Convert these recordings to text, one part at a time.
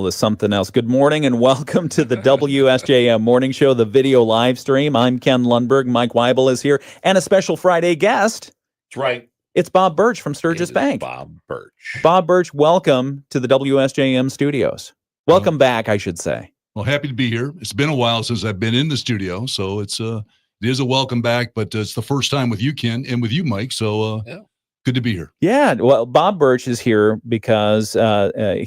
Is something else. Good morning and welcome to the WSJM Morning Show, the video live stream. I'm Ken Lundberg. Mike Weibel is here, and a special Friday guest. That's right. It's Bob Birch from Sturgis Bank. Bob Birch. Bob Birch, welcome to the WSJM studios. Welcome back, I should say. Well, happy to be here. It's been a while since I've been in the studio, so it is a welcome back, but it's the first time with you, Ken, and with you, Mike, so good to be here. Yeah, well, Bob Birch is here because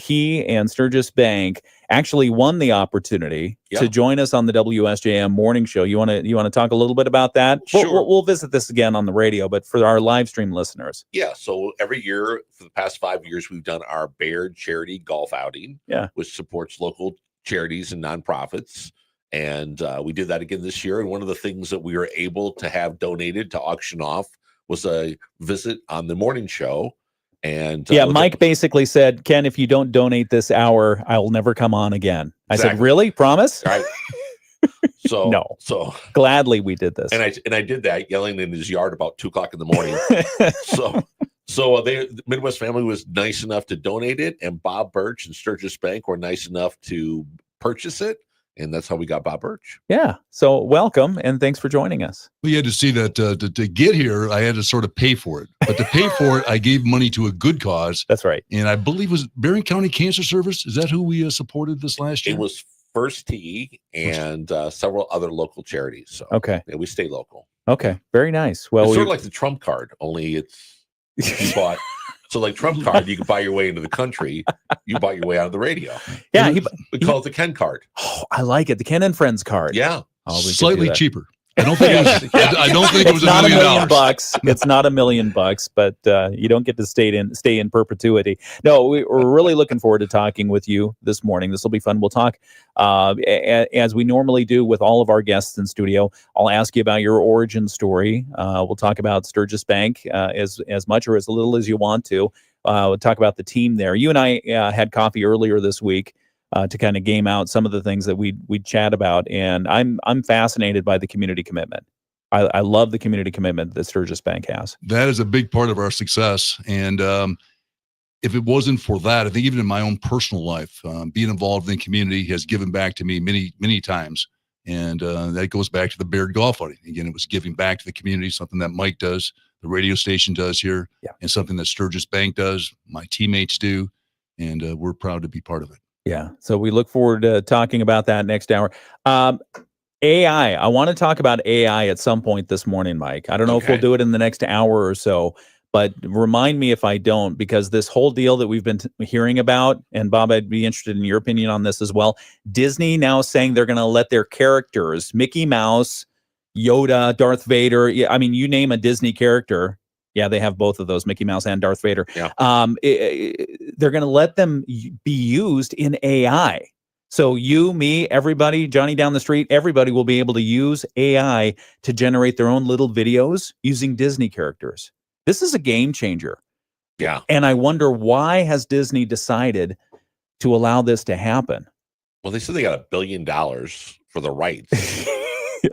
he and Sturgis Bank actually won the opportunity to join us on the WSJM Morning Show. You want to talk a little bit about that? Sure. We'll visit this again on the radio, but for our live stream listeners. Yeah, so every year for the past 5 years, we've done our Baird Charity Golf Outing, which supports local charities and nonprofits. And we did that again this year. And one of the things that we were able to have donated to auction off was a visit on the morning show. And Mike basically said, Ken, if you don't donate this hour, I will never come on again. I said, really? Promise? Right. So no. So gladly we did this. And I did that yelling in his yard about 2 o'clock in the morning. So the Midwest family was nice enough to donate it, and Bob Birch and Sturgis Bank were nice enough to purchase it. And that's how we got Bob Birch. Yeah. So welcome, and thanks for joining us. Well, you had to see that to get here, I had to sort of pay for it. But to pay for it, I gave money to a good cause. That's right. And I believe it was Barron County Cancer Service. Is that who we supported this last year? It was First Tee and several other local charities. So we stay local. Okay. Very nice. Well, it's sort of like the Trump card, only it's you bought. So like Trump card, you can buy your way into the country. You bought your way out of the radio. Yeah. We call it the Ken card. Oh, I like it. The Ken and Friends card. Yeah. Slightly cheaper. I don't think it was not $1 million. $1 million. It's not $1 million, but you don't get to stay in perpetuity. No, we're really looking forward to talking with you this morning. This will be fun. We'll talk as we normally do with all of our guests in studio. I'll ask you about your origin story. We'll talk about Sturgis Bank as much or as little as you want to. We'll talk about the team there. You and I had coffee earlier this week to kind of game out some of the things that we'd chat about. And I'm fascinated by the community commitment. I love the community commitment that Sturgis Bank has. That is a big part of our success. And if it wasn't for that, I think even in my own personal life, being involved in the community has given back to me many, many times. And that goes back to the Baird Golf Outing. Again, it was giving back to the community, something that Mike does, the radio station does here, and something that Sturgis Bank does, my teammates do. And we're proud to be part of it. Yeah. So we look forward to talking about that next hour. AI. I want to talk about AI at some point this morning, Mike. I don't know if we'll do it in the next hour or so, but remind me if I don't, because this whole deal that we've been hearing about, and Bob, I'd be interested in your opinion on this as well. Disney now saying they're going to let their characters, Mickey Mouse, Yoda, Darth Vader. Yeah, I mean, you name a Disney character. Yeah, they have both of those, Mickey Mouse and Darth Vader. Yeah. They're going to let them be used in AI. So you, me, everybody, Johnny down the street, everybody will be able to use AI to generate their own little videos using Disney characters. This is a game changer. Yeah. And I wonder, why has Disney decided to allow this to happen? Well, they said they got $1 billion for the rights.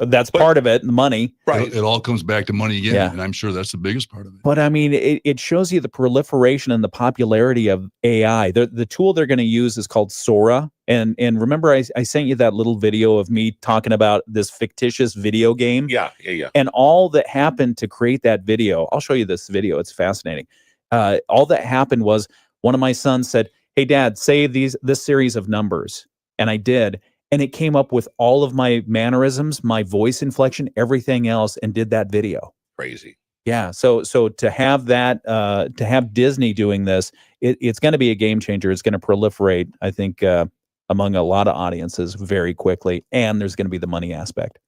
That's part of it, the money. Right. It all comes back to money again, and I'm sure that's the biggest part of it. But I mean, it shows you the proliferation and the popularity of AI. The tool they're going to use is called Sora. And remember, I sent you that little video of me talking about this fictitious video game. Yeah. And all that happened to create that video, I'll show you this video. It's fascinating. All that happened was one of my sons said, "Hey, Dad, say this series of numbers." And I did. And it came up with all of my mannerisms, my voice inflection, everything else, and did that video. Crazy. Yeah. So to have that, to have Disney doing this, it's going to be a game changer. It's going to proliferate, I think, among a lot of audiences very quickly. And there's going to be the money aspect.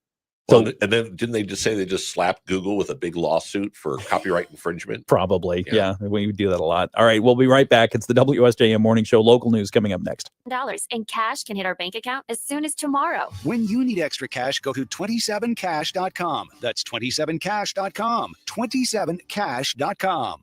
Well, and then didn't they just say they just slapped Google with a big lawsuit for copyright infringement? Probably. Yeah. We do that a lot. All right. We'll be right back. It's the WSJM Morning Show. Local news coming up next. Dollars in cash can hit our bank account as soon as tomorrow. When you need extra cash, go to 27cash.com. That's 27cash.com. 27cash.com.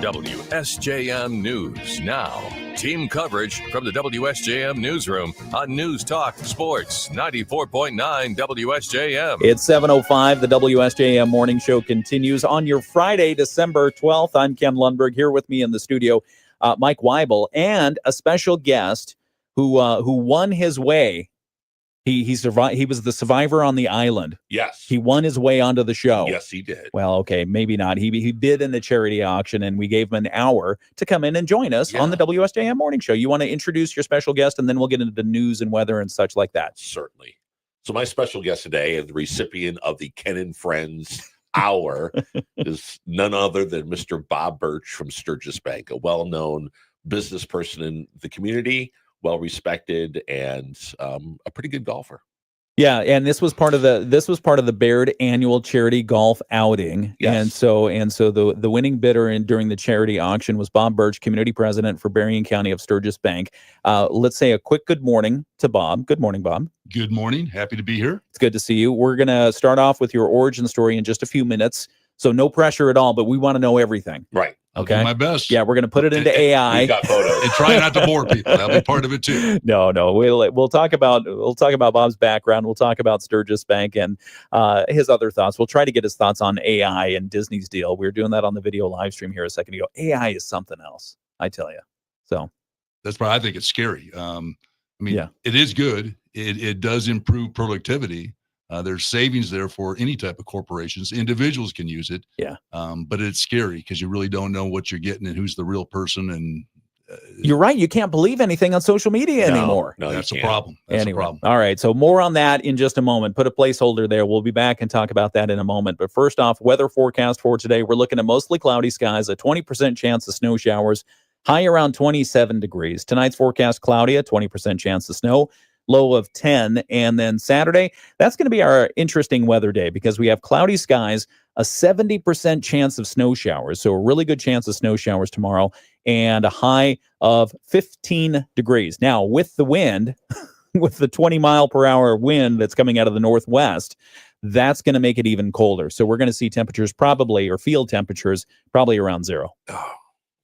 WSJM News Now. Team coverage from the WSJM Newsroom on News Talk Sports 94.9 WSJM. It's 7:05. The WSJM Morning Show continues on your Friday, December 12th. I'm Ken Lundberg. Here with me in the studio, Mike Weibel, and a special guest who won his way. He survived. He was the survivor on the island. Yes. He won his way onto the show. Yes, he did. Well, okay, maybe not. He bid in the charity auction, and we gave him an hour to come in and join us on the WSJM Morning Show. You want to introduce your special guest, and then we'll get into the news and weather and such like that. Certainly. So my special guest today, and the recipient of the Ken and Friends Hour, is none other than Mr. Bob Birch from Sturgis Bank, a well-known business person in the community, well-respected, and a pretty good golfer. Yeah, and this was part of the Baird annual charity golf outing. Yes. And so the winning bidder during the charity auction was Bob Birch, community president for Berrien County of Sturgis Bank. Let's say a quick good morning to Bob. Good morning, Bob. Good morning. Happy to be here. It's good to see you. We're going to start off with your origin story in just a few minutes. So no pressure at all, but we want to know everything. Right. Okay. I'll do my best. Yeah, we're going to put it into AI. We got photos. And try not to bore people. That'll be part of it too. No. We'll talk about Bob's background. We'll talk about Sturgis Bank and his other thoughts. We'll try to get his thoughts on AI and Disney's deal. We were doing that on the video live stream here a second ago. AI is something else, I tell you. So that's why I think it's scary. It is good. It does improve productivity. There's savings there for any type of corporations. Individuals can use it. Yeah. But it's scary because you really don't know what you're getting and who's the real person. And you're right. You can't believe anything on social media anymore. No, that's a problem. That's a problem. All right. So more on that in just a moment. Put a placeholder there. We'll be back and talk about that in a moment. But first off, weather forecast for today. We're looking at mostly cloudy skies, a 20% chance of snow showers, high around 27 degrees. Tonight's forecast cloudy, a 20% chance of snow, low of 10. And then Saturday, that's going to be our interesting weather day because we have cloudy skies, a 70% chance of snow showers. So a really good chance of snow showers tomorrow, and a high of 15 degrees. Now, with the wind, with the 20 mile per hour wind that's coming out of the northwest, that's going to make it even colder. So we're going to see temperatures field temperatures probably around zero. Oh,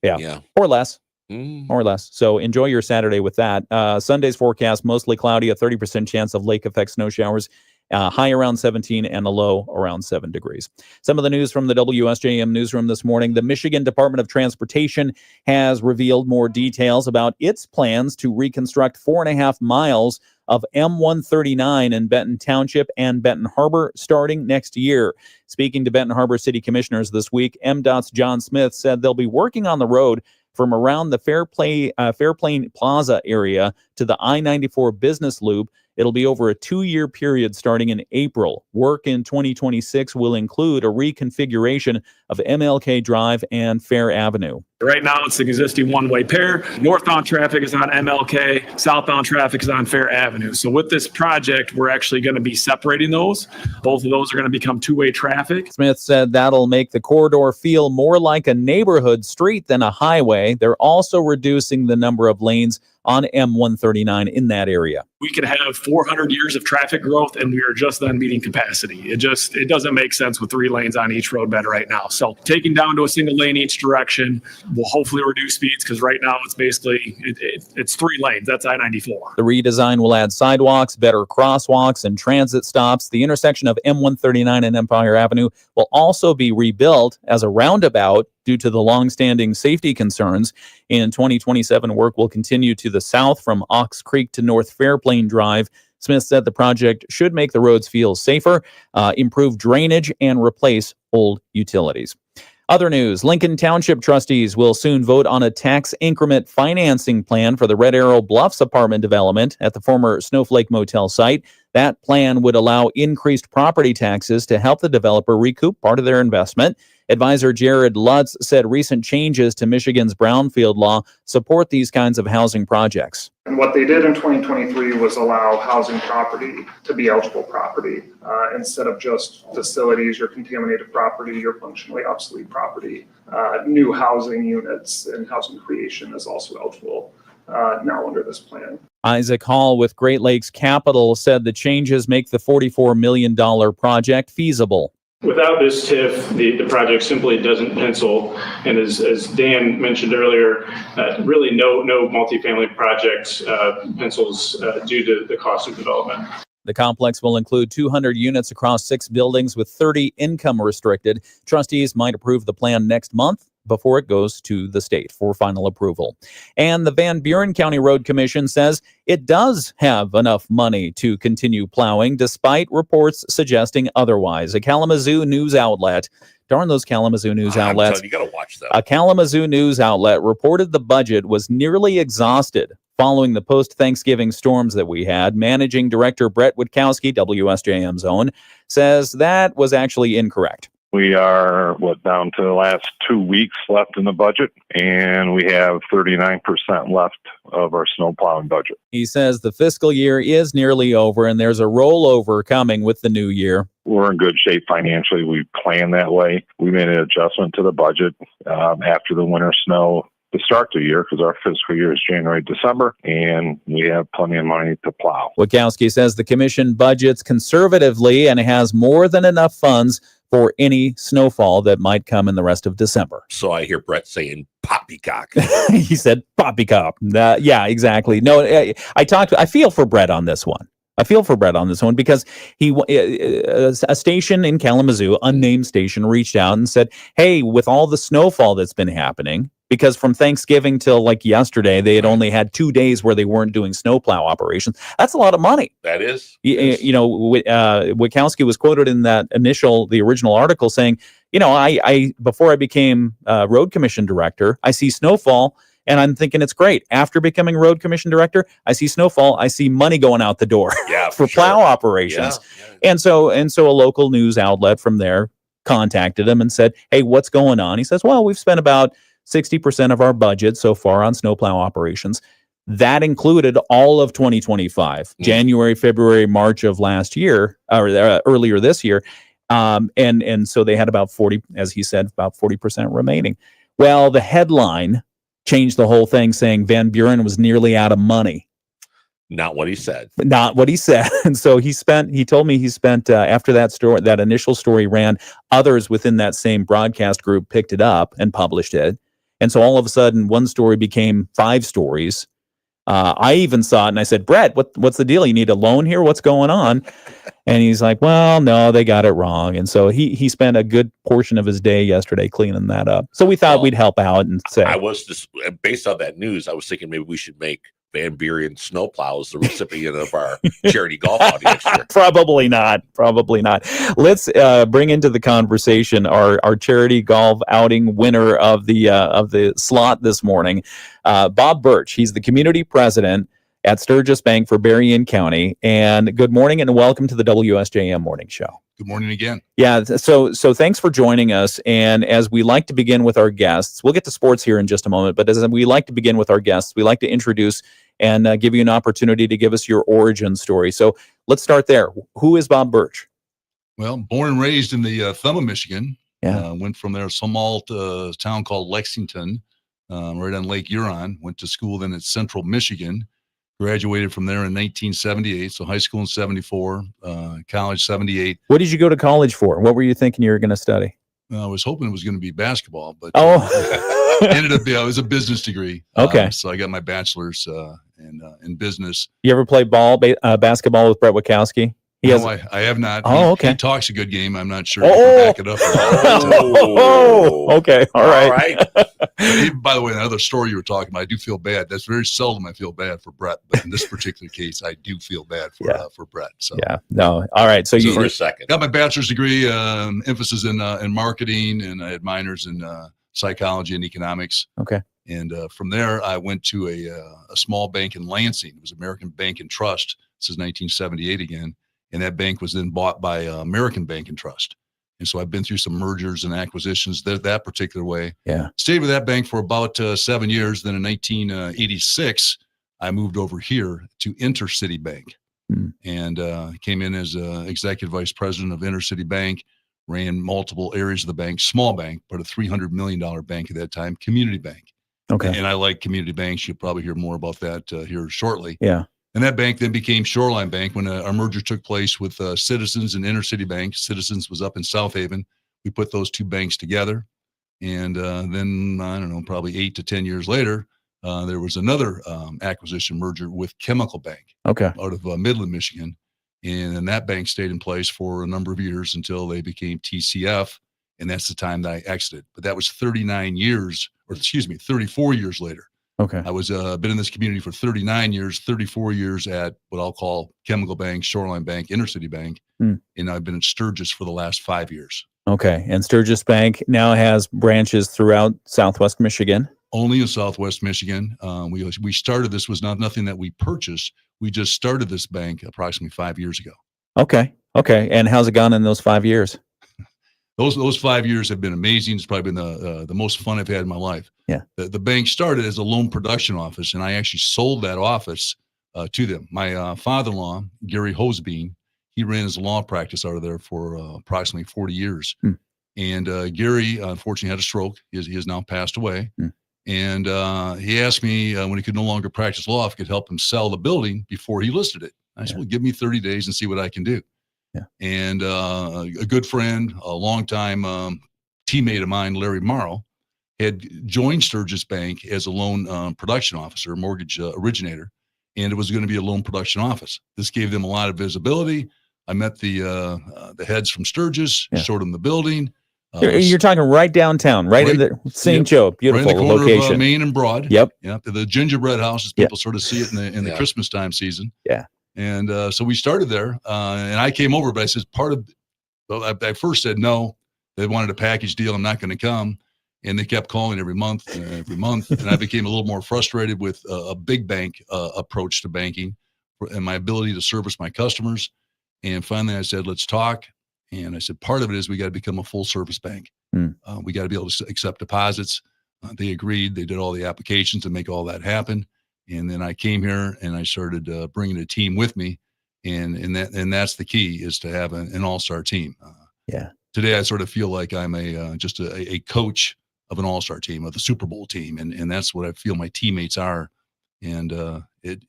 yeah. Or less. More or less. So enjoy your Saturday with that. Sunday's forecast, mostly cloudy, a 30% chance of lake effect snow showers, high around 17 and a low around 7 degrees. Some of the news from the WSJM newsroom this morning. The Michigan Department of Transportation has revealed more details about its plans to reconstruct 4.5 miles of M139 in Benton Township and Benton Harbor starting next year. Speaking to Benton Harbor City Commissioners this week, MDOT's John Smith said they'll be working on the road from around the Fairplain Plaza area to the I-94 business loop. It'll be over a 2-year period starting in April. Work in 2026 will include a reconfiguration of MLK Drive and Fair Avenue. Right now, it's the existing one-way pair. Northbound traffic is on MLK. Southbound traffic is on Fair Avenue. So with this project, we're actually going to be separating those. Both of those are going to become two-way traffic. Smith said that'll make the corridor feel more like a neighborhood street than a highway. They're also reducing the number of lanes on M139 in that area. We could have 400 years of traffic growth, and we are just then meeting capacity. It doesn't make sense with 3 lanes on each roadbed right now. So taking down to a single lane each direction will hopefully reduce speeds, because right now it's basically it's 3 lanes. That's I-94. The redesign will add sidewalks, better crosswalks, and transit stops. The intersection of M139 and Empire Avenue will also be rebuilt as a roundabout due to the long-standing safety concerns. In 2027, work will continue to the south from Ox Creek to North Fairplain Drive. Smith said the project should make the roads feel safer, improve drainage, and replace old utilities. Other news, Lincoln Township trustees will soon vote on a tax increment financing plan for the Red Arrow Bluffs apartment development at the former Snowflake Motel site. That plan would allow increased property taxes to help the developer recoup part of their investment. Advisor Jared Lutz said recent changes to Michigan's brownfield law support these kinds of housing projects. And what they did in 2023 was allow housing property to be eligible property instead of just facilities or contaminated property or functionally obsolete property. New housing units and housing creation is also eligible now under this plan. Isaac Hall with Great Lakes Capital said the changes make the $44 million project feasible. Without this TIF, the project simply doesn't pencil. And as Dan mentioned earlier, really no multifamily project pencils due to the cost of development. The complex will include 200 units across 6 buildings with 30 income restricted. Trustees might approve the plan next month. before it goes to the state for final approval. And the Van Buren County Road Commission says it does have enough money to continue plowing, despite reports suggesting otherwise. A Kalamazoo news outlet, darn those Kalamazoo news outlets. You got to watch that. A Kalamazoo news outlet reported the budget was nearly exhausted following the post-Thanksgiving storms that we had. Managing Director Brett Witkowski, WSJM's own, says that was actually incorrect. We are down to the last 2 weeks left in the budget, and we have 39% left of our snow plowing budget. He says the fiscal year is nearly over, and there's a rollover coming with the new year. We're in good shape financially. We planned that way. We made an adjustment to the budget after the winter snow to start the year, because our fiscal year is January, December, and we have plenty of money to plow. Witkowski says the commission budgets conservatively and has more than enough funds for any snowfall that might come in the rest of December. So I hear Brett saying poppycock. He said poppycock. Yeah, exactly. No, I feel for Brett on this one. Because a station in Kalamazoo, unnamed station, reached out and said, hey, with all the snowfall that's been happening, because from Thanksgiving till like yesterday, they had only had 2 days where they weren't doing snowplow operations. That's a lot of money. That is. Witkowski was quoted in the original article saying, I before I became road commission director, I see snowfall and I'm thinking it's great. After becoming road commission director, I see snowfall. I see money going out the door for plow operations. Yeah. And so a local news outlet from there contacted him and said, hey, what's going on? He says, well, we've spent about 60% of our budget so far on snowplow operations. That included all of 2025, January, February, March of last year, or earlier this year. And so they had about 40, as he said, about 40% remaining. Well, the headline changed the whole thing, saying Van Buren was nearly out of money. Not what he said. And so he told me he spent after that initial story ran, others within that same broadcast group picked it up and published it. And so all of a sudden, one story became 5 stories. I even saw it and I said, Brett, what's the deal? You need a loan here? What's going on? And he's like, well, no, they got it wrong. And so he spent a good portion of his day yesterday cleaning that up. So we thought we'd help out and say. I was just, based on that news, I was thinking maybe we should make Van Buren snowplows the recipient of our charity golf outing next year. Probably not. Let's bring into the conversation our charity golf outing winner of the slot this morning, Bob Birch. He's the community president at Sturgis Bank for Berrien County. And good morning and welcome to the WSJM Morning Show. Good morning again. Yeah, so thanks for joining us. And as we like to begin with our guests, we'll get to sports here in just a moment, but as we like to begin with our guests, we like to introduce and give you an opportunity to give us your origin story. So let's start there. Who is Bob Birch? Well, born and raised in the thumb of Michigan. Yeah. Went from there, a small town called Lexington, right on Lake Huron. Went to school then at Central Michigan. Graduated from there in 1978, so high school in 74, college 78. What did you go to college for? What were you thinking you were going to study? I was hoping it was going to be basketball, but ended up it was a business degree. Okay. So I got my bachelor's in business. You ever play basketball with Brett Witkowski? I have not. Oh, okay. He talks a good game. I'm not sure if I can back it up. Okay. All right. By the way, another story you were talking about, I do feel bad. That's very seldom I feel bad for Brett, but in this particular case, I do feel bad for Brett. So yeah, no. All right. So you for a second got my bachelor's degree, emphasis in marketing, and I had minors in psychology and economics. Okay. And from there, I went to a small bank in Lansing. It was American Bank and Trust. This is 1978 again. And that bank was then bought by American Bank and Trust. And so I've been through some mergers and acquisitions that particular way. Yeah. Stayed with that bank for about 7 years. Then in 1986, I moved over here to Intercity Bank and came in as executive vice president of Intercity Bank, ran multiple areas of the bank, small bank, but a $300 million bank at that time, community bank. Okay. And I like community banks. You'll probably hear more about that here shortly. Yeah. And that bank then became Shoreline Bank when our merger took place with Citizens and Intercity Bank. Citizens was up in South Haven. We put those two banks together. And then, I don't know, probably 8 to 10 years later, there was another acquisition merger with Chemical Bank out of Midland, Michigan. And then that bank stayed in place for a number of years until they became TCF. And that's the time that I exited. But that was 34 years later. Okay. I was been in this community for 39 years, 34 years at what I'll call Chemical Bank, Shoreline Bank, Intercity Bank. And I've been at Sturgis for the last 5 years. Okay. And Sturgis Bank now has branches throughout Southwest Michigan. Only in Southwest Michigan. We started, this was nothing that we purchased. We just started this bank approximately 5 years ago. Okay. And how's it gone in those 5 years? Those 5 years have been amazing. It's probably been the most fun I've had in my life. Yeah. The bank started as a loan production office, and I actually sold that office to them. My father-in-law, Gary Hosebean, he ran his law practice out of there for approximately 40 years. And Gary, unfortunately, had a stroke. He has now passed away. And he asked me when he could no longer practice law if I could help him sell the building before he listed it. I said, well, give me 30 days and see what I can do. And a good friend, a longtime teammate of mine, Larry Morrow, had joined Sturgis Bank as a loan production officer, mortgage originator, and it was going to be a loan production office. This gave them a lot of visibility. I met the heads from Sturgis, showed them the building. You're talking right downtown, right in the St. Joe, beautiful right in the corner location. Of, Main and Broad. Yep. The gingerbread house, as people sort of see it in the Christmas time season. Yeah. And so we started there, and I came over, but I said, I first said no. They wanted a package deal. I'm not going to come. And they kept calling every month. And I became a little more frustrated with a big bank approach to banking and my ability to service my customers. And finally I said, let's talk. And I said, part of it is we got to become a full service bank. We got to be able to accept deposits. They agreed. They did all the applications to make all that happen. And then I came here and I started bringing a team with me, and that's the key, is to have an all-star team. Today I sort of feel like I'm just a coach of an all-star team, of the Super Bowl team, and that's what I feel my teammates are, and it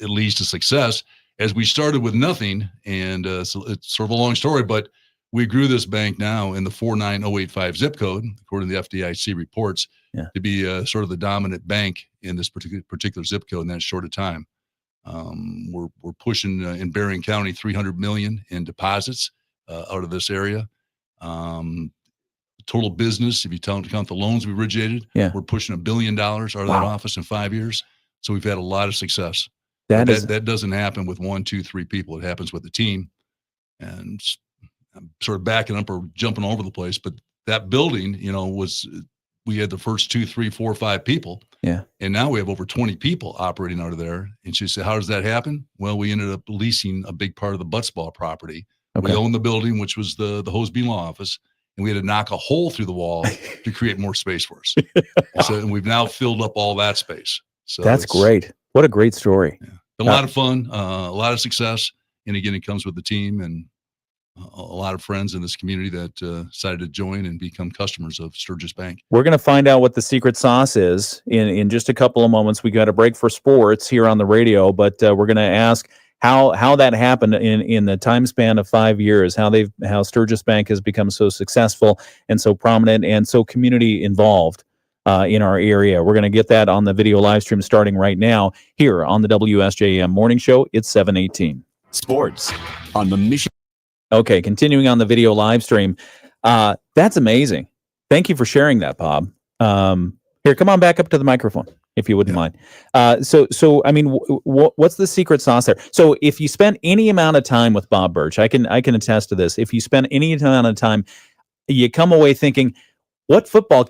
leads to success. As we started with nothing, and so it's sort of a long story, but we grew this bank now in the 49085 zip code, according to the FDIC reports, to be sort of the dominant bank in this particular zip code in that short of time. We're pushing in Berrien County $300 million in deposits out of this area. Total business, if you count the loans we originated, we're pushing $1 billion out of that office in 5 years. So we've had a lot of success. That doesn't happen with 1, 2, 3 people. It happens with the team. And I'm sort of backing up or jumping over the place, but that building, we had the first 2, 3, 4, 5 people. And now we have over 20 people operating out of there. And she said, how does that happen? Well, we ended up leasing a big part of the Buttsball property. We owned the building, which was the Hosebean Law Office. And we had to knock a hole through the wall to create more space for us. And we've now filled up all that space. So that's great. What a great story. Been a lot of fun, a lot of success. And again, it comes with the team and a lot of friends in this community that decided to join and become customers of Sturgis Bank. We're going to find out what the secret sauce is in just a couple of moments. We got a break for sports here on the radio, but we're going to ask how that happened in the time span of 5 years, how Sturgis Bank has become so successful and so prominent and so community involved in our area. We're going to get that on the video live stream starting right now here on the WSJM Morning Show. It's 7:18. Sports on the Michigan. Okay, continuing on the video live stream. That's amazing. Thank you for sharing that, Bob. Here, come on back up to the microphone, if you wouldn't mind. So I mean, what's the secret sauce there? So if you spend any amount of time with Bob Birch, I can attest to this. If you spend any amount of time, you come away thinking, what football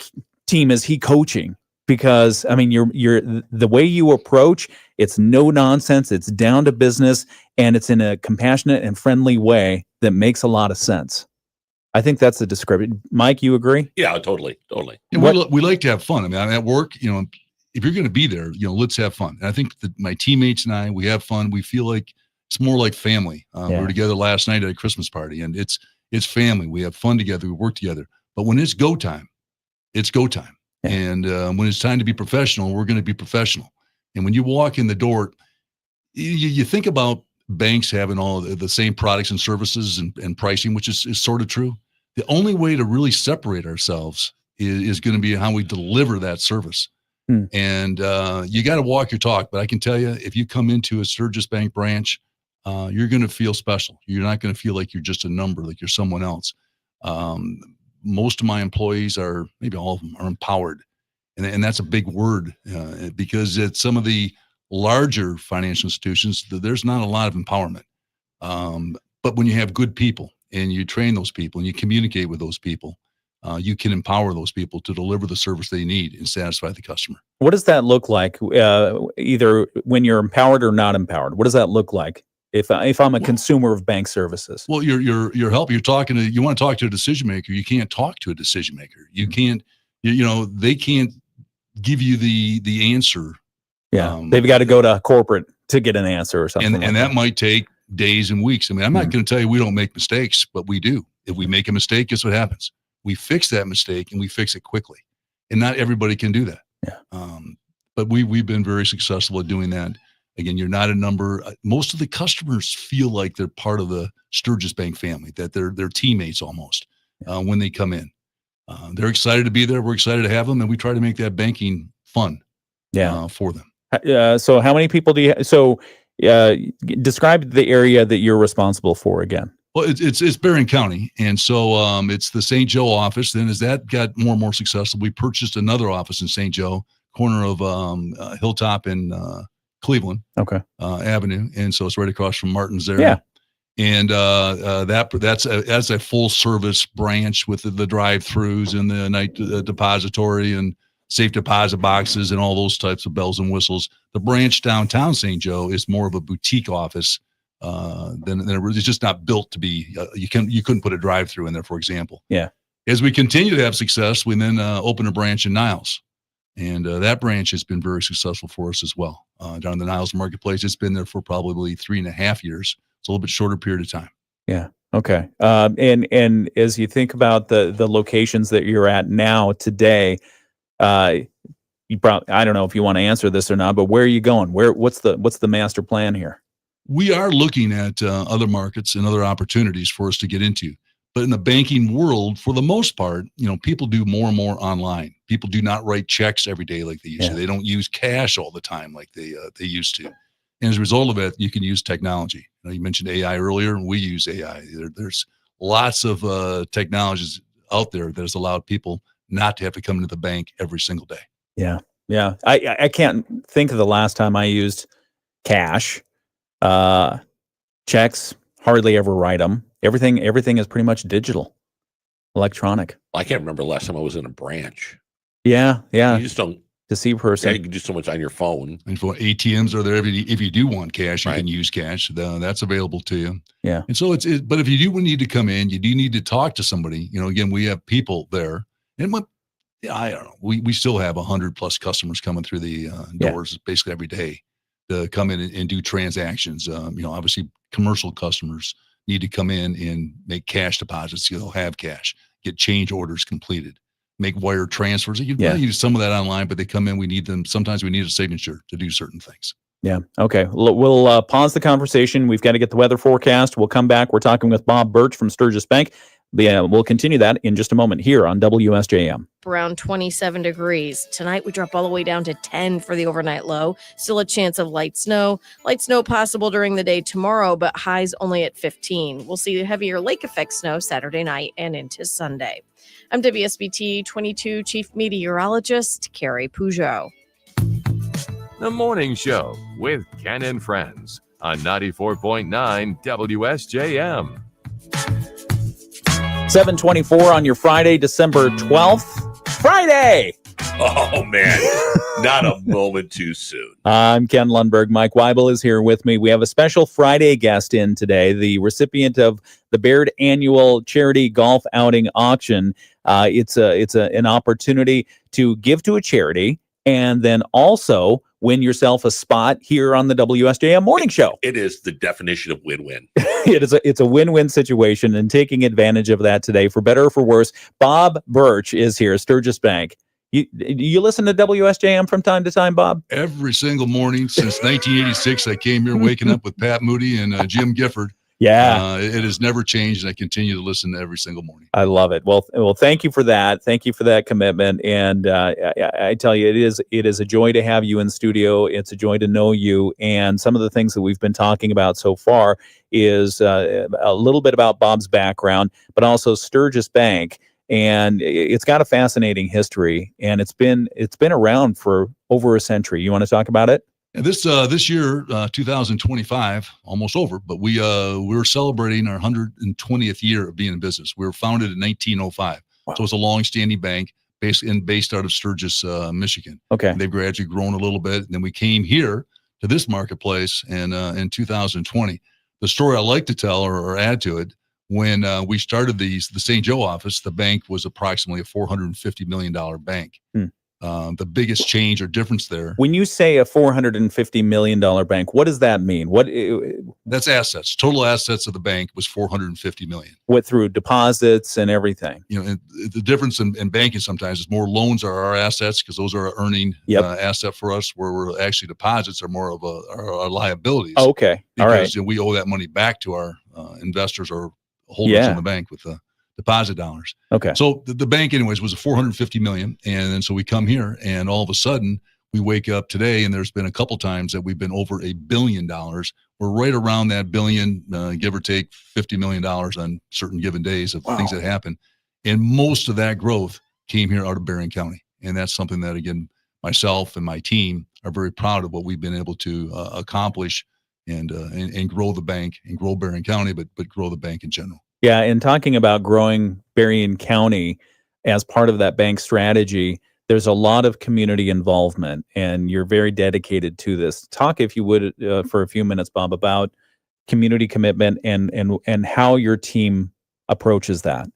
team is he coaching? Because I mean, you're the way you approach, it's no nonsense, it's down to business, and it's in a compassionate and friendly way that makes a lot of sense. I think that's the description. Mike, you agree? Yeah, totally. And we like to have fun. I mean, at work, if you're going to be there, let's have fun. And I think that my teammates and I, we have fun. We feel like it's more like family. We were together last night at a Christmas party, and it's family. We have fun together. We work together. But when it's go time, it's go time. Yeah. And when it's time to be professional, we're going to be professional. And when you walk in the door, you think about banks having all the same products and services and pricing, which is sort of true. The only way to really separate ourselves is going to be how we deliver that service. And you got to walk your talk. But I can tell you, if you come into a Sturgis Bank branch, you're going to feel special. You're not going to feel like you're just a number, like you're someone else. most of my employees are, maybe all of them are empowered. And that's a big word because at some of the larger financial institutions, there's not a lot of empowerment. But when you have good people and you train those people and you communicate with those people, you can empower those people to deliver the service they need and satisfy the customer. What does that look like, either when you're empowered or not empowered? What does that look like if I'm a consumer of bank services? Well, you're helping. You want to talk to a decision maker. You can't talk to a decision maker. You can't. They can't give you the answer. Yeah, they've got to go to corporate to get an answer or something. And that might take days and weeks. I mean, I'm not going to tell you we don't make mistakes, but we do. If we make a mistake, guess what happens? We fix that mistake and we fix it quickly. And not everybody can do that. Yeah. But we've been very successful at doing that. Again, you're not a number. Most of the customers feel like they're part of the Sturgis Bank family, that they're teammates almost when they come in. They're excited to be there. We're excited to have them, and we try to make that banking fun for them. So how many people do you describe the area that you're responsible for again? Well, it's Berrien County, and so it's the St. Joe office. Then as that got more and more successful, we purchased another office in St. Joe, corner of Hilltop and Cleveland Avenue, and so it's right across from Martin's there. Yeah, and that's a full service branch with the drive-throughs and the night depository and safe deposit boxes and all those types of bells and whistles. The branch downtown St. Joe is more of a boutique office. It's just not built to be. You couldn't put a drive-through in there, for example. Yeah. As we continue to have success, we then open a branch in Niles, and that branch has been very successful for us as well. Down in the Niles marketplace, it's been there for probably 3.5 years. It's a little bit shorter period of time. Yeah. Okay. And as you think about the locations that you're at now today, I don't know if you want to answer this or not, but where are you going? What's the master plan here? We are looking at other markets and other opportunities for us to get into. But in the banking world, for the most part, people do more and more online. People do not write checks every day like they used to. They don't use cash all the time like they used to. And as a result of it, you can use technology. You mentioned AI earlier, and we use AI. There's lots of technologies out there that has allowed people not to have to come into the bank every single day. Yeah. Yeah. I can't think of the last time I used cash. Checks, hardly ever write them. Everything is pretty much digital, electronic. I can't remember the last time I was in a branch. Yeah. You just don't. To see a person. Yeah, you can do so much on your phone. And for ATMs are there. If you do want cash, you can use cash. That's available to you. Yeah. And so but if you do need to come in, you do need to talk to somebody. Again, we have people there. And I don't know. We still have 100+ customers coming through the doors basically every day to come in and do transactions. Obviously commercial customers need to come in and make cash deposits. They'll have cash, get change orders completed, make wire transfers. You can use some of that online, but they come in, we need them. Sometimes we need a signature to do certain things. Yeah. Okay. We'll pause the conversation. We've got to get the weather forecast. We'll come back. We're talking with Bob Birch from Sturgis Bank. We'll continue that in just a moment here on WSJM. Around 27 degrees. Tonight we drop all the way down to 10 for the overnight low. Still a chance of light snow. Light snow possible during the day tomorrow, but highs only at 15. We'll see heavier lake effect snow Saturday night and into Sunday. I'm WSBT 22 Chief Meteorologist Carrie Peugeot. The Morning Show with Ken and Friends on 94.9 WSJM. 7:24 on your Friday, December 12th. Friday! Oh, man. Not a moment too soon. I'm Ken Lundberg. Mike Weibel is here with me. We have a special Friday guest in today, the recipient of the Baird Annual Charity Golf Outing Auction. It's an opportunity to give to a charity and then also win yourself a spot here on the WSJM Morning Show. It is the definition of win-win. It's a win-win situation, and taking advantage of that today, for better or for worse. Bob Birch is here, Sturgis Bank. You listen to WSJM from time to time, Bob? Every single morning since 1986, I came here waking up with Pat Moody and Jim Gifford. Yeah. It has never changed, and I continue to listen to every single morning. I love it. Well, thank you for that. Thank you for that commitment. And I tell you, it is a joy to have you in studio. It's a joy to know you. And some of the things that we've been talking about so far is a little bit about Bob's background, but also Sturgis Bank and it's got a fascinating history, and it's been around for over a century. You want to talk about it? This year, 2025, almost over, but we're celebrating our 120th year of being in business. We were founded in 1905, so it's a long-standing bank based out of Sturgis, Michigan. Okay, and they've gradually grown a little bit, and then we came here to this marketplace in 2020. The story I like to tell or add to it: when we started the St. Joe office, the bank was approximately a $450 million bank. The biggest change or difference there. When you say a $450 million bank, what does that mean? That's assets. Total assets of the bank was $450 million. What, through deposits and everything? And the difference in banking sometimes is more loans are our assets because those are earning asset for us, where we're actually deposits are more of our liabilities. Oh, okay, all right. Because we owe that money back to our investors or holders in the bank with the deposit dollars. Okay. So the bank anyways was a $450 million. And then so we come here and all of a sudden we wake up today, and there's been a couple times that we've been over $1 billion. We're right around that billion, give or take $50 million on certain given days of things that happen. And most of that growth came here out of Berrien County. And that's something that, again, myself and my team are very proud of what we've been able to accomplish and grow the bank and grow Berrien County, but grow the bank in general. Yeah, and talking about growing Berrien County as part of that bank strategy, there's a lot of community involvement, and you're very dedicated to this. Talk, if you would, for a few minutes, Bob, about community commitment and how your team approaches that.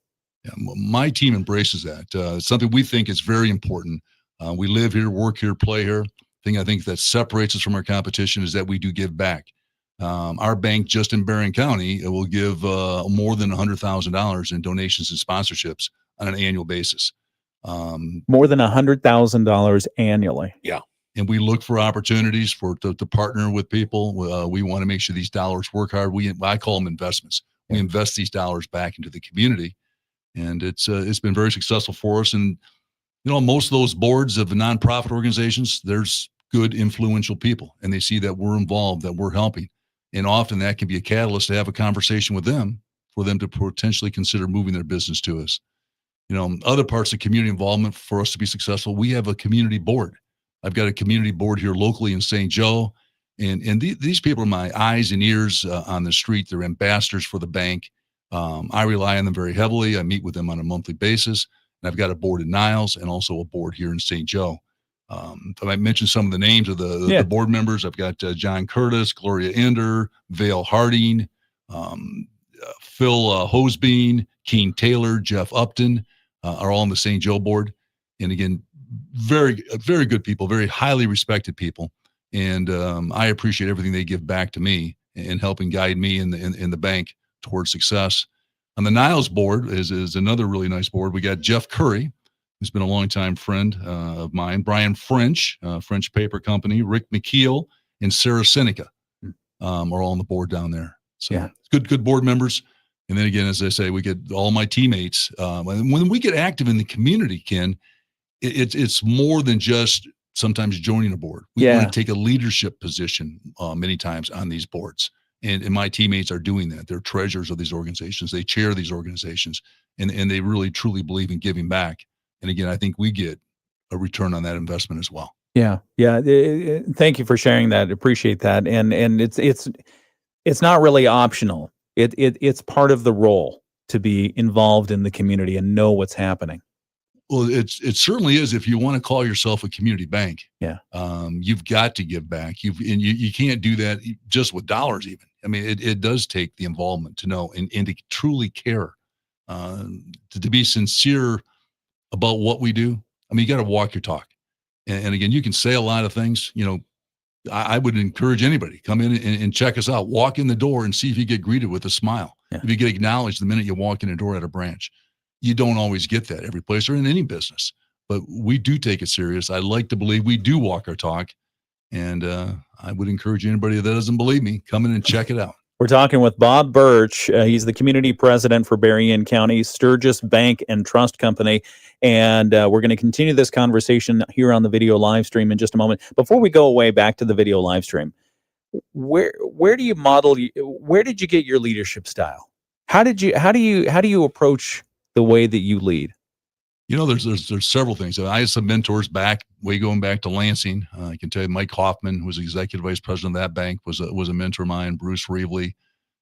Yeah, my team embraces that. It's something we think is very important. We live here, work here, play here. I think that separates us from our competition is that we do give back. Our bank just in Berrien County will give more than $100,000 in donations and sponsorships on an annual basis. More than $100,000 annually. Yeah. And we look for opportunities to partner with people. We want to make sure these dollars work hard. I call them investments. We invest these dollars back into the community, and it's been very successful for us. And most of those boards of nonprofit organizations, there's good, influential people, and they see that we're involved, that we're helping. And often that can be a catalyst to have a conversation with them for them to potentially consider moving their business to us. Other parts of community involvement for us to be successful, we have a community board. I've got a community board here locally in St. Joe, and these people are my eyes and ears on the street. They're ambassadors for the bank. I rely on them very heavily. I meet with them on a monthly basis, and I've got a board in Niles and also a board here in St. Joe. If I mention some of the names of the board members, I've got John Curtis, Gloria Ender, Vale Harding, Phil Hosebean, Keen Taylor, Jeff Upton are all on the St. Joe board. And again, very, very good people, very highly respected people. And I appreciate everything they give back to me in helping guide me in the bank towards success. On the Niles board is another really nice board. We got Jeff Curry, who's been a longtime friend of mine, Brian French, French Paper Company, Rick McKeel, and Sarah Seneca are all on the board down there. So good board members. And then again, as I say, we get all my teammates. And when we get active in the community, Ken, it's more than just sometimes joining a board. We want to take a leadership position many times on these boards. And my teammates are doing that. They're treasurers of these organizations. They chair these organizations, and they really, truly believe in giving back. And again, I think we get a return on that investment as well. Yeah. Thank you for sharing that. Appreciate that. And it's not really optional. It's part of the role to be involved in the community and know what's happening. Well, it certainly is. If you want to call yourself a community bank, you've got to give back. You can't do that just with dollars. Even it does take the involvement to know and to truly care, to be sincere about what we do. You got to walk your talk. And again, you can say a lot of things. I would encourage anybody, come in and check us out. Walk in the door and see if you get greeted with a smile. If you get acknowledged the minute you walk in the door at a branch. You don't always get that every place or in any business, but we do take it serious. I like to believe we do walk our talk, and I would encourage anybody that doesn't believe me, come in and check it out. We're talking with Bob Birch. He's the community president for Berrien County Sturgis Bank and Trust Company. And we're going to continue this conversation here on the video live stream in just a moment. Before we go away back to the video live stream, where do you model? Where did you get your leadership style? How do you approach the way that you lead? There's several things. I had some mentors going back to Lansing. I can tell you Mike Hoffman, who was executive vice president of that bank, was a mentor of mine, Bruce Reevely.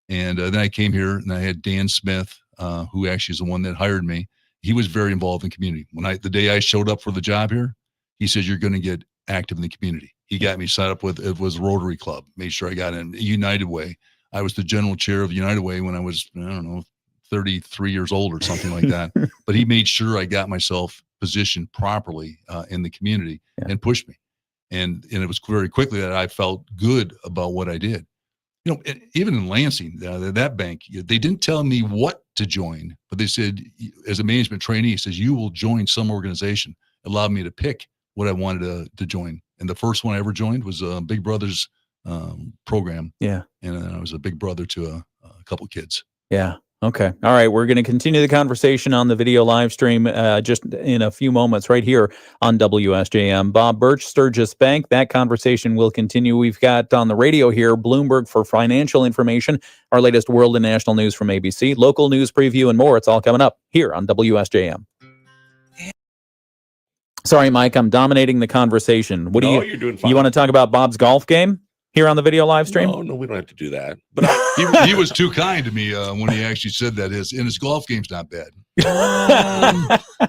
And then I came here and I had Dan Smith, who actually is the one that hired me. He was very involved in the community. The day I showed up for the job here, he said, you're going to get active in the community. He got me set up it was Rotary Club, made sure I got in United Way. I was the general chair of United Way when I was, 33 years old or something like that. But he made sure I got myself positioned properly in the community and pushed me. And it was very quickly that I felt good about what I did. Even in Lansing, that bank, they didn't tell me what to join, but they said, as a management trainee, it says, you will join some organization. It allowed me to pick what I wanted to join. And the first one I ever joined was Big Brother's program. Yeah. And I was a big brother to a couple kids. Yeah. Okay. All right. We're going to continue the conversation on the video live stream just in a few moments right here on WSJM. Bob Birch, Sturgis Bank. That conversation will continue. We've got on the radio here, Bloomberg for financial information, our latest world and national news from ABC, local news preview, and more. It's all coming up here on WSJM. Sorry, Mike, I'm dominating the conversation. You're doing fine. You want to talk about Bob's golf game here on the video live stream? No, we don't have to do that. But he was too kind to me when he actually said that. His golf game's not bad.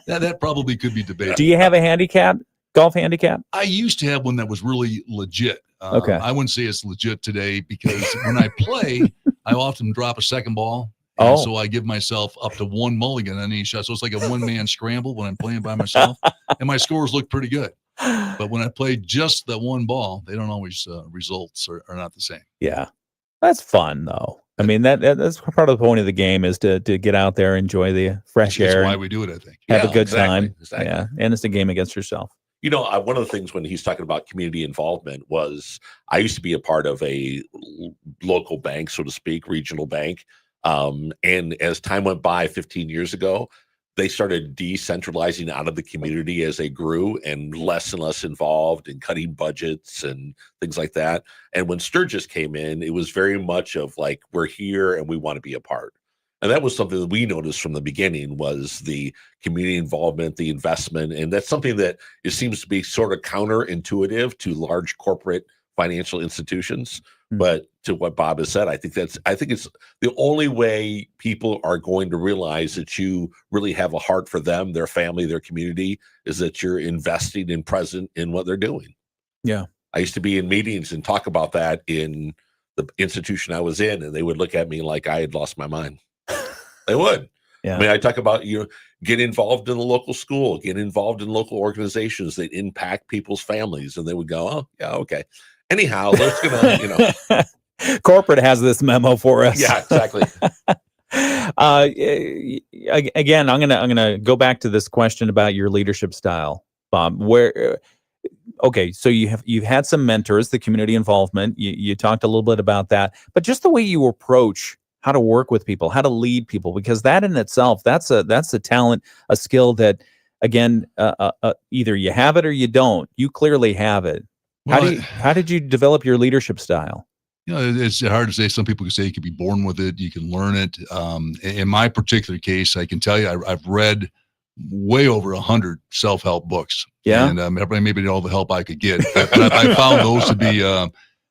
That probably could be debated. Do you have a golf handicap? I used to have one that was really legit. Okay. I wouldn't say it's legit today because when I play, I often drop a second ball. So I give myself up to one mulligan on each shot. So it's like a one-man scramble when I'm playing by myself. And my scores look pretty good. But when I play just the one ball, they don't always results are not the same. Yeah. That's fun, though. I mean, that's part of the point of the game is to get out there, enjoy the fresh air. That's why we do it, I think. Have a good time. Exactly. Yeah. And it's a game against yourself. One of the things when he's talking about community involvement was I used to be a part of a local bank, so to speak, regional bank. And as time went by 15 years ago, they started decentralizing out of the community as they grew and less involved in cutting budgets and things like that. And when Sturgis came in, it was very much of like, we're here and we want to be a part. And that was something that we noticed from the beginning was the community involvement, the investment. And that's something that it seems to be sort of counterintuitive to large corporate financial institutions. But to what Bob has said, I think it's the only way people are going to realize that you really have a heart for them, their family, their community, is that you're investing and present in what they're doing. Yeah. I used to be in meetings and talk about that in the institution I was in, and they would look at me like I had lost my mind. They would. Yeah. I mean, I talk about, get involved in the local school, get involved in local organizations that impact people's families. And they would go, oh, yeah, okay. Anyhow, let's gonna, Corporate has this memo for us. Yeah, exactly. Again, I'm gonna go back to this question about your leadership style, Bob. So you've had some mentors, the community involvement. You talked a little bit about that, but just the way you approach how to work with people, how to lead people, because that in itself, that's a talent, a skill that, again, either you have it or you don't. You clearly have it. How did you develop your leadership style? It's hard to say. Some people can say you can be born with it. You can learn it. In my particular case, I can tell you, I've read way over 100 self-help books. Yeah. And maybe all the help I could get. But I found those to be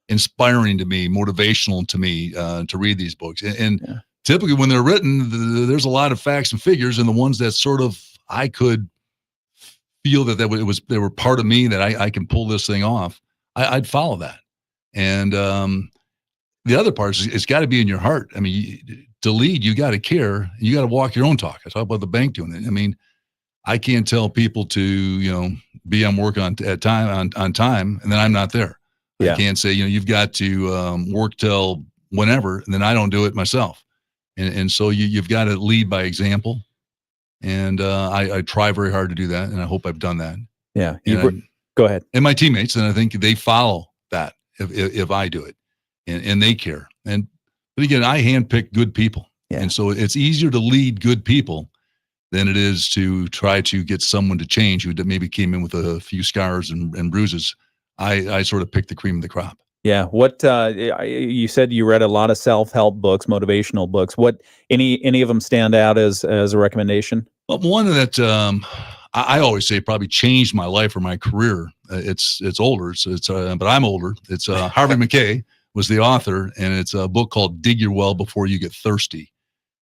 inspiring to me, motivational to me to read these books. And typically when they're written, there's a lot of facts and figures, and the ones that sort of I could feel that they were part of me, that I can pull this thing off, I'd follow that. And the other part is it's got to be in your heart. I mean, to lead, you got to care. You got to walk your own talk. I talk about the bank doing it. I mean, I can't tell people to be on work on time, and then I'm not there. Yeah. I can't say you've got to work till whenever, and then I don't do it myself. And so you've got to lead by example. And I try very hard to do that, and I hope I've done that. Yeah, go ahead. And my teammates, and I think they follow that if I do it, and they care. But again, I handpick good people, and so it's easier to lead good people than it is to try to get someone to change who maybe came in with a few scars and bruises. I sort of pick the cream of the crop. Yeah. What you said you read a lot of self-help books, motivational books. What any of them stand out as a recommendation? Well, one that I always say probably changed my life or my career. It's older. But I'm older. It's Harvey McKay was the author, and it's a book called Dig Your Well Before You Get Thirsty.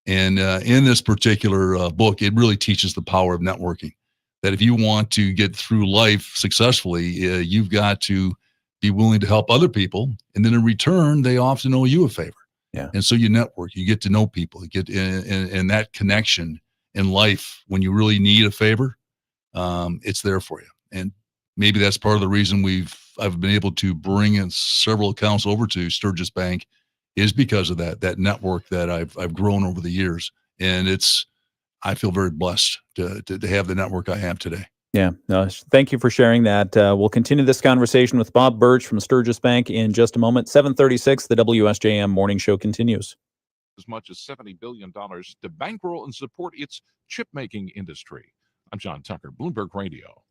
And in this particular book, it really teaches the power of networking. That if you want to get through life successfully, you've got to be willing to help other people, and then in return, they often owe you a favor. Yeah. And so you network, you get to know people, you get in that connection in life when you really need a favor. It's there for you. And maybe that's part of the reason I've been able to bring in several accounts over to Sturgis Bank is because of that network that I've grown over the years. And I feel very blessed to have the network I have today. Yeah. No, thank you for sharing that. We'll continue this conversation with Bob Birch from Sturgis Bank in just a moment. 7:36, the WSJM Morning Show continues. As much as $70 billion to bankroll and support its chip-making industry. I'm John Tucker, Bloomberg Radio.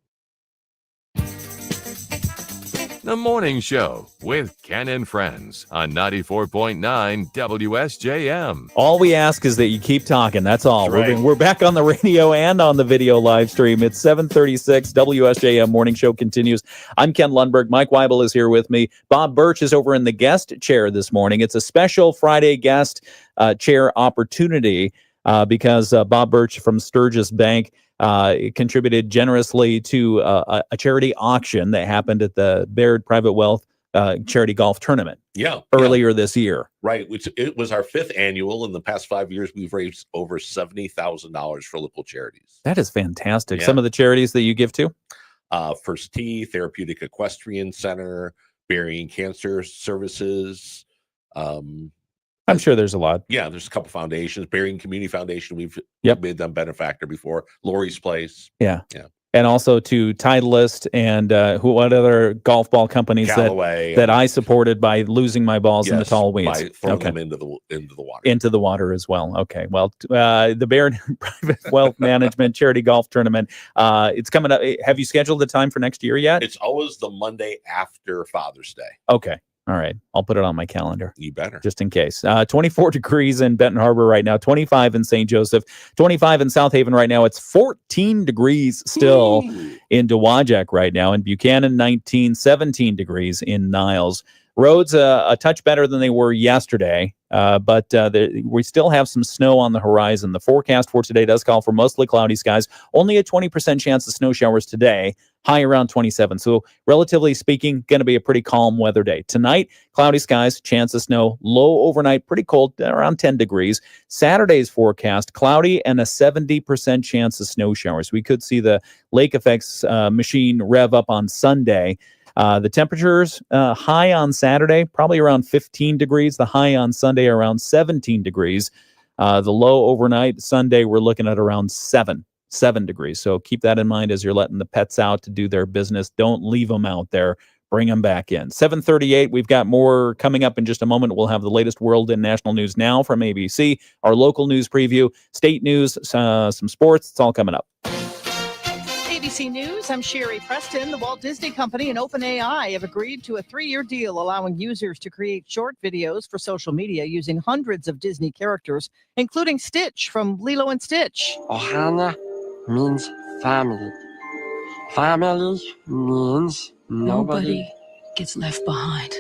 The Morning Show with Ken and Friends on 94.9 WSJM. All we ask is that you keep talking. That's all. That's right. We're back on the radio and on the video live stream. It's 7:36. WSJM Morning Show continues. I'm Ken Lundberg. Mike Weibel is here with me. Bob Birch is over in the guest chair this morning. It's a special Friday guest chair opportunity because Bob Birch from Sturgis Bank contributed generously to a charity auction that happened at the Baird Private Wealth Charity Golf Tournament. Earlier this year. Right. It was our 5th annual. In the past 5 years, we've raised over $70,000 for local charities. That is fantastic. Yeah. Some of the charities that you give to? First Tee, Therapeutic Equestrian Center, Burying Cancer Services. I'm sure there's a lot. Yeah, there's a couple foundations. Burying Community Foundation, we've made them benefactor before. Lori's Place. Yeah. And also to Titleist and what other golf ball companies that I supported by losing my balls in the tall weeds. By throwing them into the water. Into the water as well. Okay. Well, the Baird Private Wealth Management Charity Golf Tournament, it's coming up. Have you scheduled the time for next year yet? It's always the Monday after Father's Day. Okay. All right. I'll put it on my calendar. You better. Just in case. 24 degrees in Benton Harbor right now, 25 in St. Joseph, 25 in South Haven right now. It's 14 degrees still in Dowagiac right now. In Buchanan, 19, 17 degrees in Niles. Roads a touch better than they were yesterday, but we still have some snow on the horizon. The forecast for today does call for mostly cloudy skies, only a 20% chance of snow showers today, high around 27. So relatively speaking, going to be a pretty calm weather day. Tonight, cloudy skies, chance of snow, low overnight, pretty cold, around 10 degrees. Saturday's forecast, cloudy and a 70% chance of snow showers. We could see the lake effects machine rev up on Sunday. The temperatures high on Saturday, probably around 15 degrees. The high on Sunday around 17 degrees. The low overnight Sunday, we're looking at around 7 degrees. So keep that in mind as you're letting the pets out to do their business. Don't leave them out there. Bring them back in. 7:38. We've got more coming up in just a moment. We'll have the latest world and national news now from ABC, our local news preview, state news, some sports. It's all coming up. ABC News, I'm Sherry Preston. The Walt Disney Company and OpenAI have agreed to a 3-year deal allowing users to create short videos for social media using hundreds of Disney characters, including Stitch from Lilo and Stitch. Ohana means family. Family means nobody gets left behind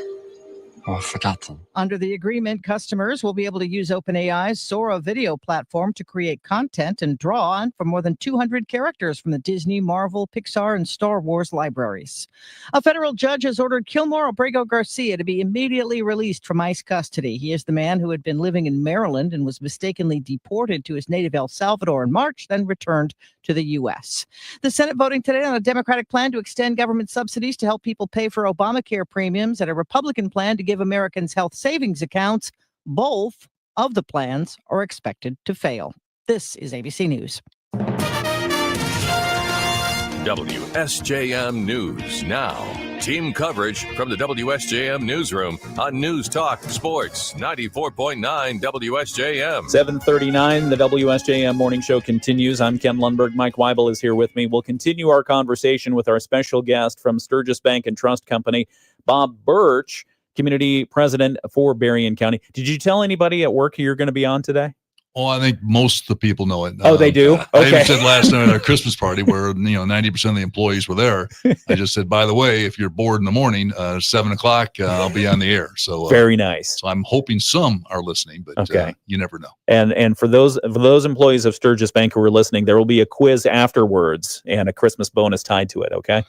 or forgotten. Under the agreement, customers will be able to use OpenAI's Sora video platform to create content and draw on for more than 200 characters from the Disney, Marvel, Pixar, and Star Wars libraries. A federal judge has ordered Kilmore Abrego Garcia to be immediately released from ICE custody. He is the man who had been living in Maryland and was mistakenly deported to his native El Salvador in March, then returned to the U.S. The Senate voting today on a Democratic plan to extend government subsidies to help people pay for Obamacare premiums and a Republican plan to give Americans health savings accounts. Both of the plans are expected to fail. This is ABC News. WSJM News Now. Team coverage from the WSJM Newsroom on News Talk Sports 94.9 WSJM. 7:39, the WSJM Morning Show continues. I'm Ken Lundberg. Mike Weibel is here with me. We'll continue our conversation with our special guest from Sturgis Bank and Trust Company, Bob Birch, Community President for Berrien County. Did you tell anybody at work you're going to be on today? Oh, I think most of the people know it. Oh, they do? I even Okay. said last night at our Christmas party where 90% of the employees were there. I just said, by the way, if you're bored in the morning, 7 o'clock, I'll be on the air. So very nice. So I'm hoping some are listening, but Okay. You never know. And for those employees of Sturgis Bank who are listening, there will be a quiz afterwards and a Christmas bonus tied to it. Okay.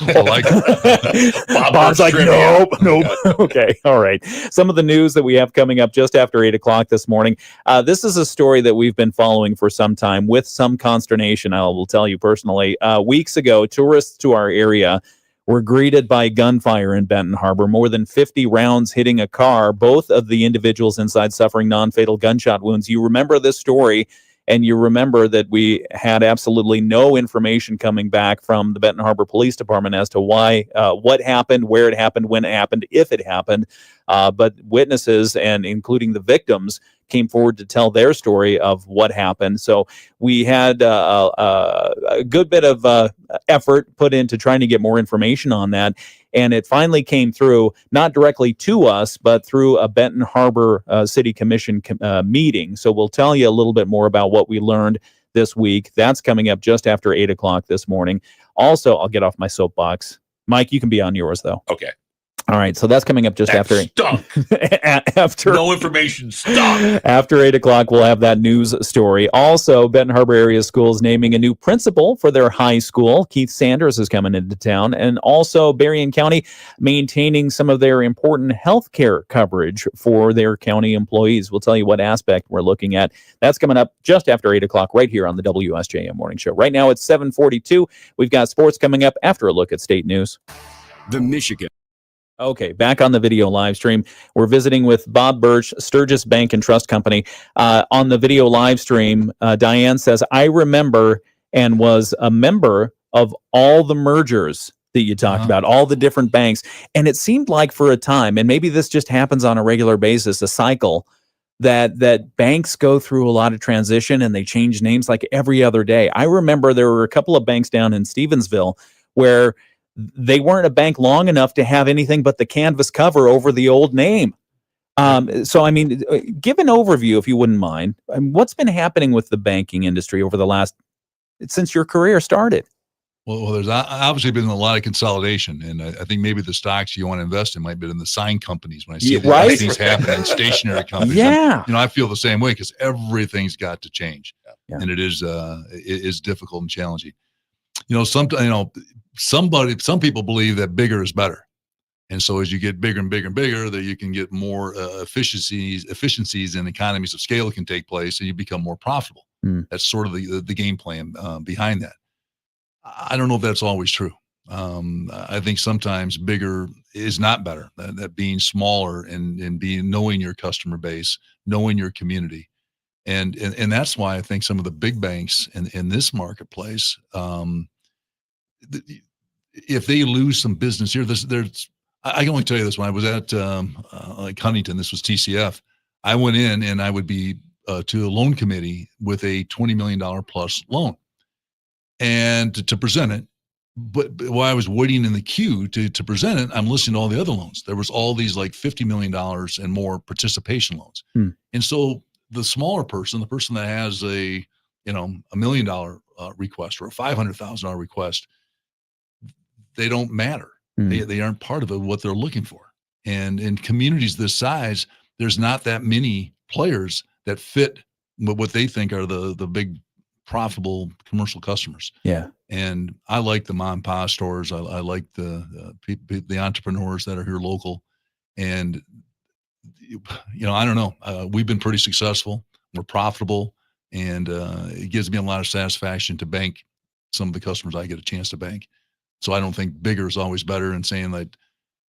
I like it. Bob's like, nope. Okay. All right. Some of the news that we have coming up just after 8 o'clock this morning. This is a story that we've been following for some time with some consternation. I will tell you personally. Weeks ago, tourists to our area were greeted by gunfire in Benton Harbor, more than 50 rounds hitting a car, both of the individuals inside suffering non-fatal gunshot wounds. You remember this story, and you remember that we had absolutely no information coming back from the Benton Harbor Police Department as to why, what happened, where it happened, when it happened, if it happened. But witnesses, and including the victims, came forward to tell their story of what happened. So we had a good bit of effort put into trying to get more information on that. And it finally came through, not directly to us, but through a Benton Harbor City Commission meeting. So we'll tell you a little bit more about what we learned this week. That's coming up just after 8 o'clock this morning. Also, I'll get off my soapbox. Mike, you can be on yours, though. Okay. All right, so that's coming up just after No information stunk. After 8 o'clock, we'll have that news story. Also, Benton Harbor area schools naming a new principal for their high school. Keith Sanders is coming into town. And also, Berrien County maintaining some of their important health care coverage for their county employees. We'll tell you what aspect we're looking at. That's coming up just after 8 o'clock right here on the WSJM Morning Show. Right now, it's 7:42. We've got sports coming up after a look at state news. The Michigan. Okay, back on the video live stream. We're visiting with Bob Birch, Sturgis Bank and Trust Company. On the video live stream, Diane says, I remember and was a member of all the mergers that you talked about, all the different banks. And it seemed like for a time, and maybe this just happens on a regular basis, a cycle, that banks go through a lot of transition and they change names like every other day. I remember there were a couple of banks down in Stevensville where they weren't a bank long enough to have anything but the canvas cover over the old name. So, I mean, give an overview, if you wouldn't mind. What's been happening with the banking industry over the since your career started? Well, there's obviously been a lot of consolidation, and I think maybe the stocks you want to invest in might be in the sign companies. When I see things happen in stationary companies, yeah, I feel the same way because everything's got to change, and it is difficult and challenging. Some people believe that bigger is better. And so as you get bigger and bigger and bigger, that you can get more efficiencies and economies of scale can take place and you become more profitable. That's sort of the game plan behind that. I don't know if that's always true. I think sometimes bigger is not better, that being smaller and knowing your customer base, knowing your community. And that's why I think some of the big banks in this marketplace, if they lose some business here, I can only tell you this. When I was at like Huntington, this was TCF. I went in and I would be to a loan committee with a $20 million plus loan, and to present it. But while I was waiting in the queue to present it, I'm listening to all the other loans. There was all these like $50 million and more participation loans, and so the smaller person, the person that has a $1 million request or a $500,000 request, they don't matter. They aren't part of it, what they're looking for. And in communities this size, there's not that many players that fit what they think are the big profitable commercial customers. Yeah. And I like the mom and pop stores. I like the entrepreneurs that are here local. And, I don't know. We've been pretty successful. We're profitable. And it gives me a lot of satisfaction to bank some of the customers I get a chance to bank. So I don't think bigger is always better, and saying that,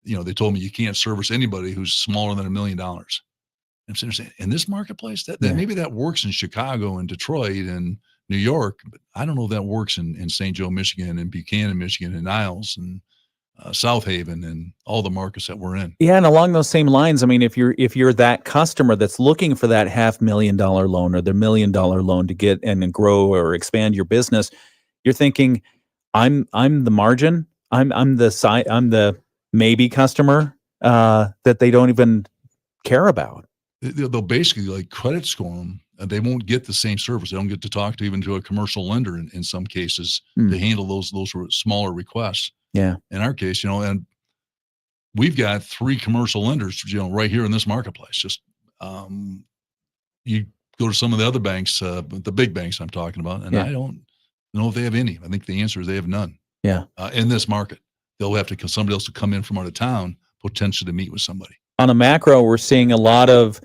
they told me you can't service anybody who's smaller than $1 million. I'm saying, in this marketplace, that maybe that works in Chicago and Detroit and New York, but I don't know if that works in St. Joe, Michigan, and Buchanan, Michigan, and Niles and South Haven and all the markets that we're in. Yeah, and along those same lines, I mean, if you're that customer that's looking for that $500,000 loan or the $1 million loan to get and grow or expand your business, you're thinking, I'm the margin. I'm the maybe customer that they don't even care about. They'll basically like credit score them they won't get the same service. They don't get to talk to even to a commercial lender in some cases to handle those smaller requests. Yeah. In our case, and we've got 3 commercial lenders, right here in this marketplace. Just you go to some of the other banks, the big banks I'm talking about, and I don't know if they have any. I think the answer is they have none. Yeah. In this market, they'll have to somebody else to come in from out of town potentially to meet with somebody. On a macro, we're seeing a lot of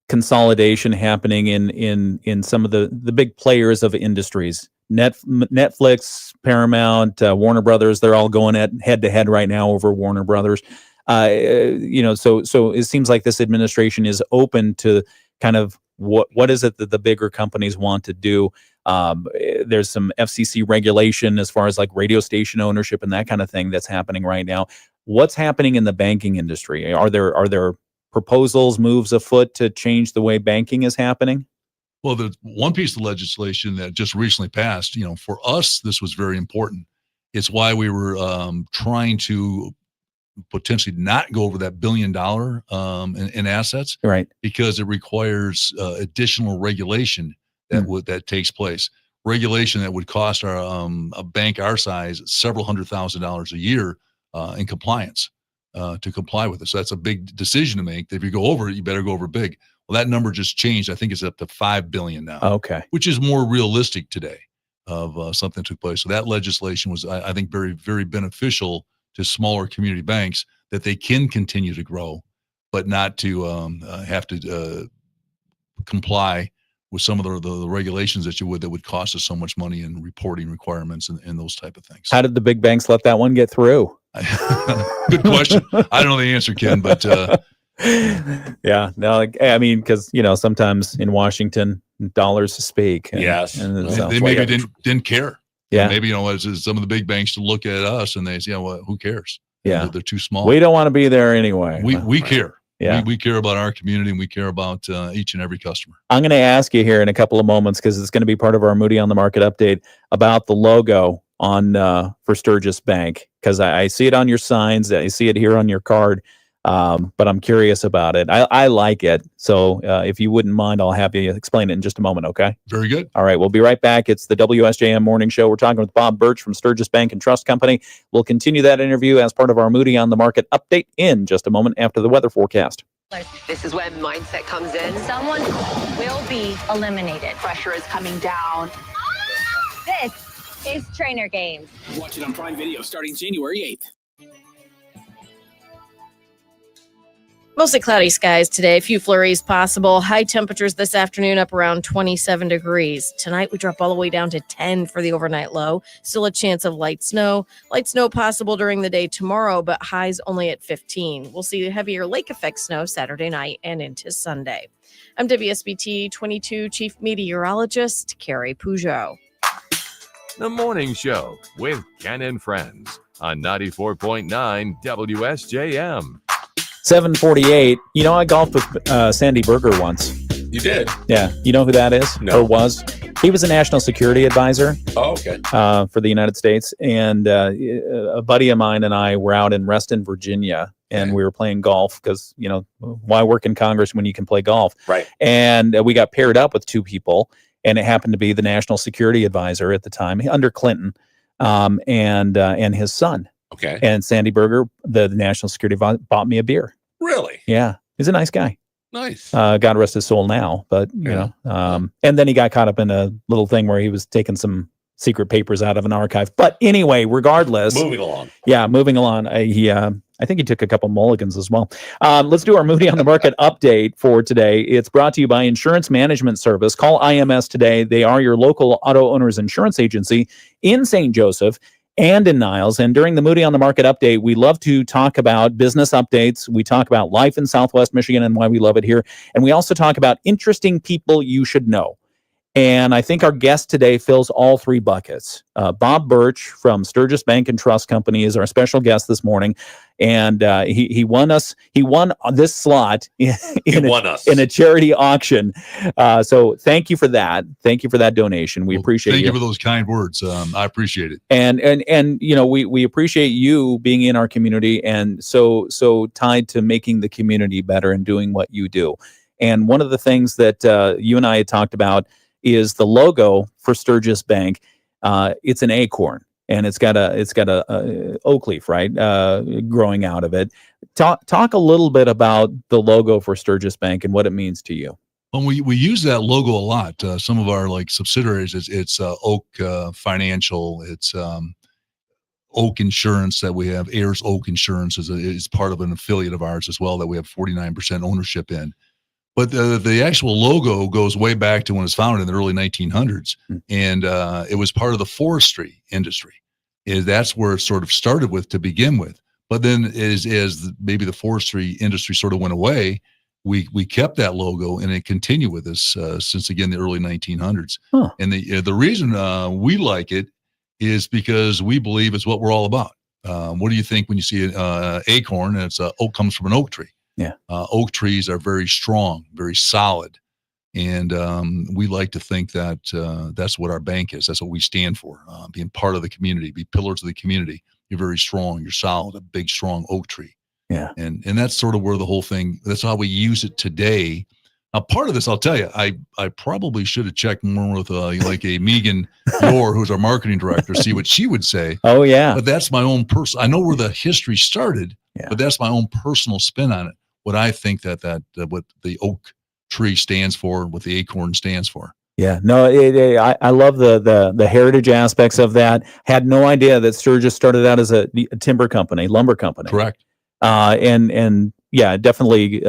consolidation happening in some of the big players of industries. Netflix, Paramount, Warner Brothers, they're all going at head to head right now over Warner Brothers. So it seems like this administration is open to kind of what is it that the bigger companies want to do. There's some FCC regulation as far as like radio station ownership and that kind of thing that's happening right now. What's happening in the banking industry? Are there proposals, moves afoot to change the way banking is happening? Well, the one piece of legislation that just recently passed, for us, this was very important. It's why we were trying to potentially not go over that $1 billion in assets, right? Because it requires additional regulation that takes place. Regulation that would cost a bank our size several $100,000 a year in compliance to comply with it. So that's a big decision to make. If you go over it, you better go over big. Well, that number just changed. I think it's up to $5 billion now. Okay, which is more realistic today of something that took place. So that legislation was, I think, very, very beneficial to smaller community banks, that they can continue to grow, but not to have to comply with some of the regulations that would cost us so much money in reporting requirements and those type of things. How did the big banks let that one get through? Good question. I don't know the answer, Ken, but yeah, no, I mean, because sometimes in Washington dollars speak. Yes, and they maybe didn't care. Yeah, maybe as some of the big banks to look at us and they say, well, who cares? Yeah, they're too small. We don't want to be there anyway. We care. Yeah, we care about our community, and we care about each and every customer. I'm going to ask you here in a couple of moments, because it's going to be part of our Moody on the Market update, about the logo on for Sturgis Bank, because I see it on your signs, I see it here on your card, but I'm curious about it. I like it, so if you wouldn't mind, I'll have you explain it in just a moment, okay? Very good. All right, we'll be right back. It's the WSJM Morning Show. We're talking with Bob Birch from Sturgis Bank and Trust Company. We'll continue that interview as part of our Moody on the Market update in just a moment after the weather forecast. This is when mindset comes in. Someone will be eliminated. Pressure is coming down. This is Trainer Games. Watch it on Prime Video starting January 8th. Mostly cloudy skies today. A few flurries possible. High temperatures this afternoon up around 27 degrees. Tonight we drop all the way down to 10 for the overnight low. Still a chance of light snow. Light snow possible during the day tomorrow, but highs only at 15. We'll see heavier lake effect snow Saturday night and into Sunday. I'm WSBT 22 Chief Meteorologist Carrie Peugeot. The Morning Show with Ken and Friends on 94.9 WSJM. 7:48. I golfed with Sandy Berger once. You did? Yeah. You know who that is? No. Or was? He was a national security advisor. Oh, okay. For the United States. And a buddy of mine and I were out in Reston, Virginia, and we were playing golf because, why work in Congress when you can play golf? Right. And we got paired up with 2 people, and it happened to be the national security advisor at the time under Clinton, and his son. Okay. And Sandy Berger, the national security advisor, bought me a beer. Really? Yeah. He's a nice guy. Nice. God rest his soul now, but and then he got caught up in a little thing where he was taking some secret papers out of an archive. But anyway, regardless, moving along. Yeah, moving along. I think he took a couple mulligans as well. Let's do our Moody on the Market update for today. It's brought to you by Insurance Management Service. Call IMS today. They are your local auto owners insurance agency in St. Joseph and in Niles. And during the Moody on the Market update, we love to talk about business updates. We talk about life in Southwest Michigan and why we love it here. And we also talk about interesting people you should know. And I think our guest today fills all 3 buckets. Bob Birch from Sturgis Bank and Trust Company is our special guest this morning. And he won this slot in a charity auction. So thank you for that. Thank you for that donation. We appreciate it. Thank you for those kind words. I appreciate it. And we appreciate you being in our community and so tied to making the community better and doing what you do. And one of the things that you and I had talked about is the logo for Sturgis Bank. It's an acorn, and it's got a oak leaf, right, growing out of it. Talk a little bit about the logo for Sturgis Bank and what it means to you. Well, we use that logo a lot. Some of our subsidiaries, it's Oak Financial, it's Oak Insurance that we have. Ayers Oak Insurance is part of an affiliate of ours as well that we have 49% ownership in. But the actual logo goes way back to when it was founded in the early 1900s, and it was part of the forestry industry. That's where it sort of started with to begin with. But then as maybe the forestry industry sort of went away, we kept that logo, and it continued with us since, again, the early 1900s. Huh. And the reason we like it is because we believe it's what we're all about. What do you think when you see an acorn and it's oak comes from an oak tree? Yeah. Oak trees are very strong, very solid. And we like to think that that's what our bank is. That's what we stand for, being part of the community, be pillars of the community. You're very strong. You're solid, a big, strong oak tree. Yeah. And that's sort of where the whole thing, that's how we use it today. Now, part of this, I'll tell you, I probably should have checked more with like a Megan Yore, who's our marketing director, see what she would say. Oh, yeah. But that's my own personal, I know where the history started, but that's my own personal spin on it. What I think that what the oak tree stands for, what the acorn stands for. Yeah, no, I love the heritage aspects of that. Had no idea that Sturgis started out as a timber company, lumber company. Correct. And yeah, it definitely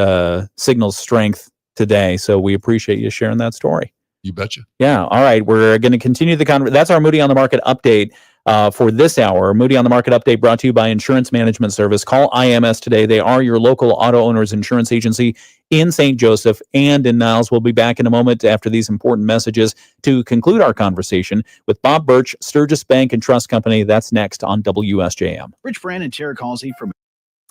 signals strength today. So we appreciate you sharing that story. You betcha. Yeah. All right. We're going to continue the conversation. That's our Moody on the Market update for this hour. Moody on the Market update brought to you by Insurance Management Service. Call IMS today. They are your local auto owners insurance agency in St. Joseph and in Niles. We'll be back in a moment after these important messages to conclude our conversation with Bob Birch, Sturgis Bank and Trust Company. That's next on WSJM. Rich Brand and Tara Halsey from.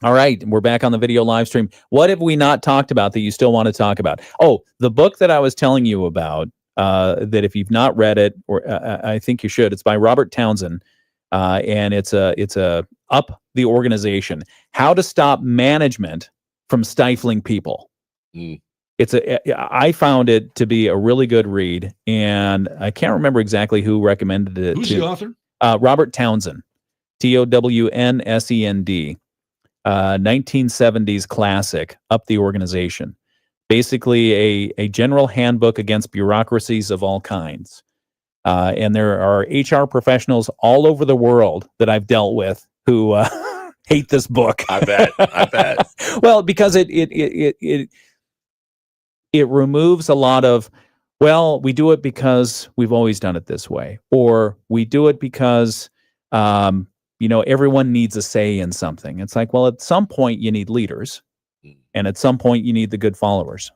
All right, we're back on the video live stream. What have we not talked about that you still want to talk about? Oh, the book that I was telling you about, that if you've not read it, or I think you should, it's by Robert Townsend, and it's a Up the Organization, How to Stop Management from Stifling People. I found it to be a really good read, and I can't remember exactly who recommended it. Who's the author? Robert Townsend, Townsend. 1970s classic, Up the Organization. Basically a general handbook against bureaucracies of all kinds. And there are HR professionals all over the world that I've dealt with who hate this book. I bet. Well, because it removes a lot of, well, we do it because we've always done it this way, or we do it because everyone needs a say in something. It's like, well, at some point you need leaders, and at some point you need the good followers.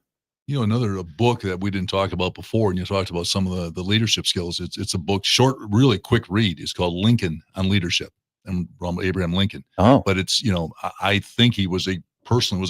Another book that we didn't talk about before, and you talked about some of the leadership skills. It's a book, short, really quick read. It's called Lincoln on Leadership, and from Abraham Lincoln. Oh, but it's I think he was a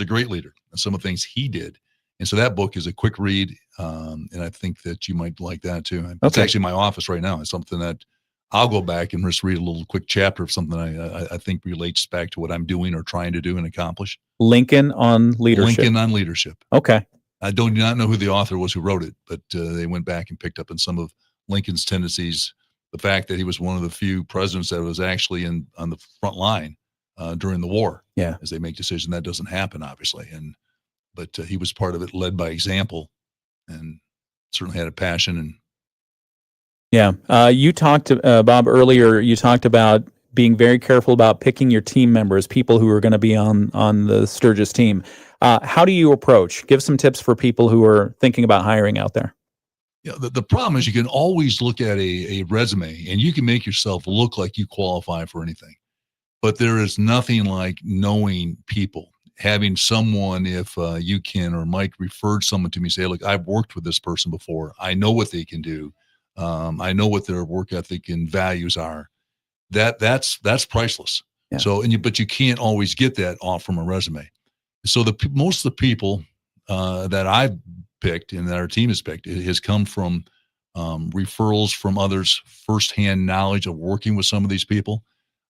great leader, and some of the things he did. And so that book is a quick read, and I think that you might like that too. It's actually in my office right now. It's something that I'll go back and just read a little quick chapter of something I think relates back to what I'm doing or trying to do and accomplish. Lincoln on Leadership. Lincoln on Leadership. Okay. I do not know who the author was who wrote it, but they went back and picked up on some of Lincoln's tendencies, the fact that he was one of the few presidents that was actually on the front line during the war. Yeah. As they make decisions, that doesn't happen, obviously. But he was part of it, led by example, and certainly had a passion. And yeah, you talked to Bob earlier. You talked about being very careful about picking your team members, people who are going to be on the Sturgis team. How do you approach? Give some tips for people who are thinking about hiring out there. Yeah, the problem is you can always look at a resume and you can make yourself look like you qualify for anything. But there is nothing like knowing people, having someone, if you can or Mike referred someone to me, say, look, I've worked with this person before. I know what they can do. I know what their work ethic and values are. That's priceless. Yeah. So, but you can't always get that off from a resume. So most of the people that I've picked and that our team has picked, it has come from referrals from others, firsthand knowledge of working with some of these people.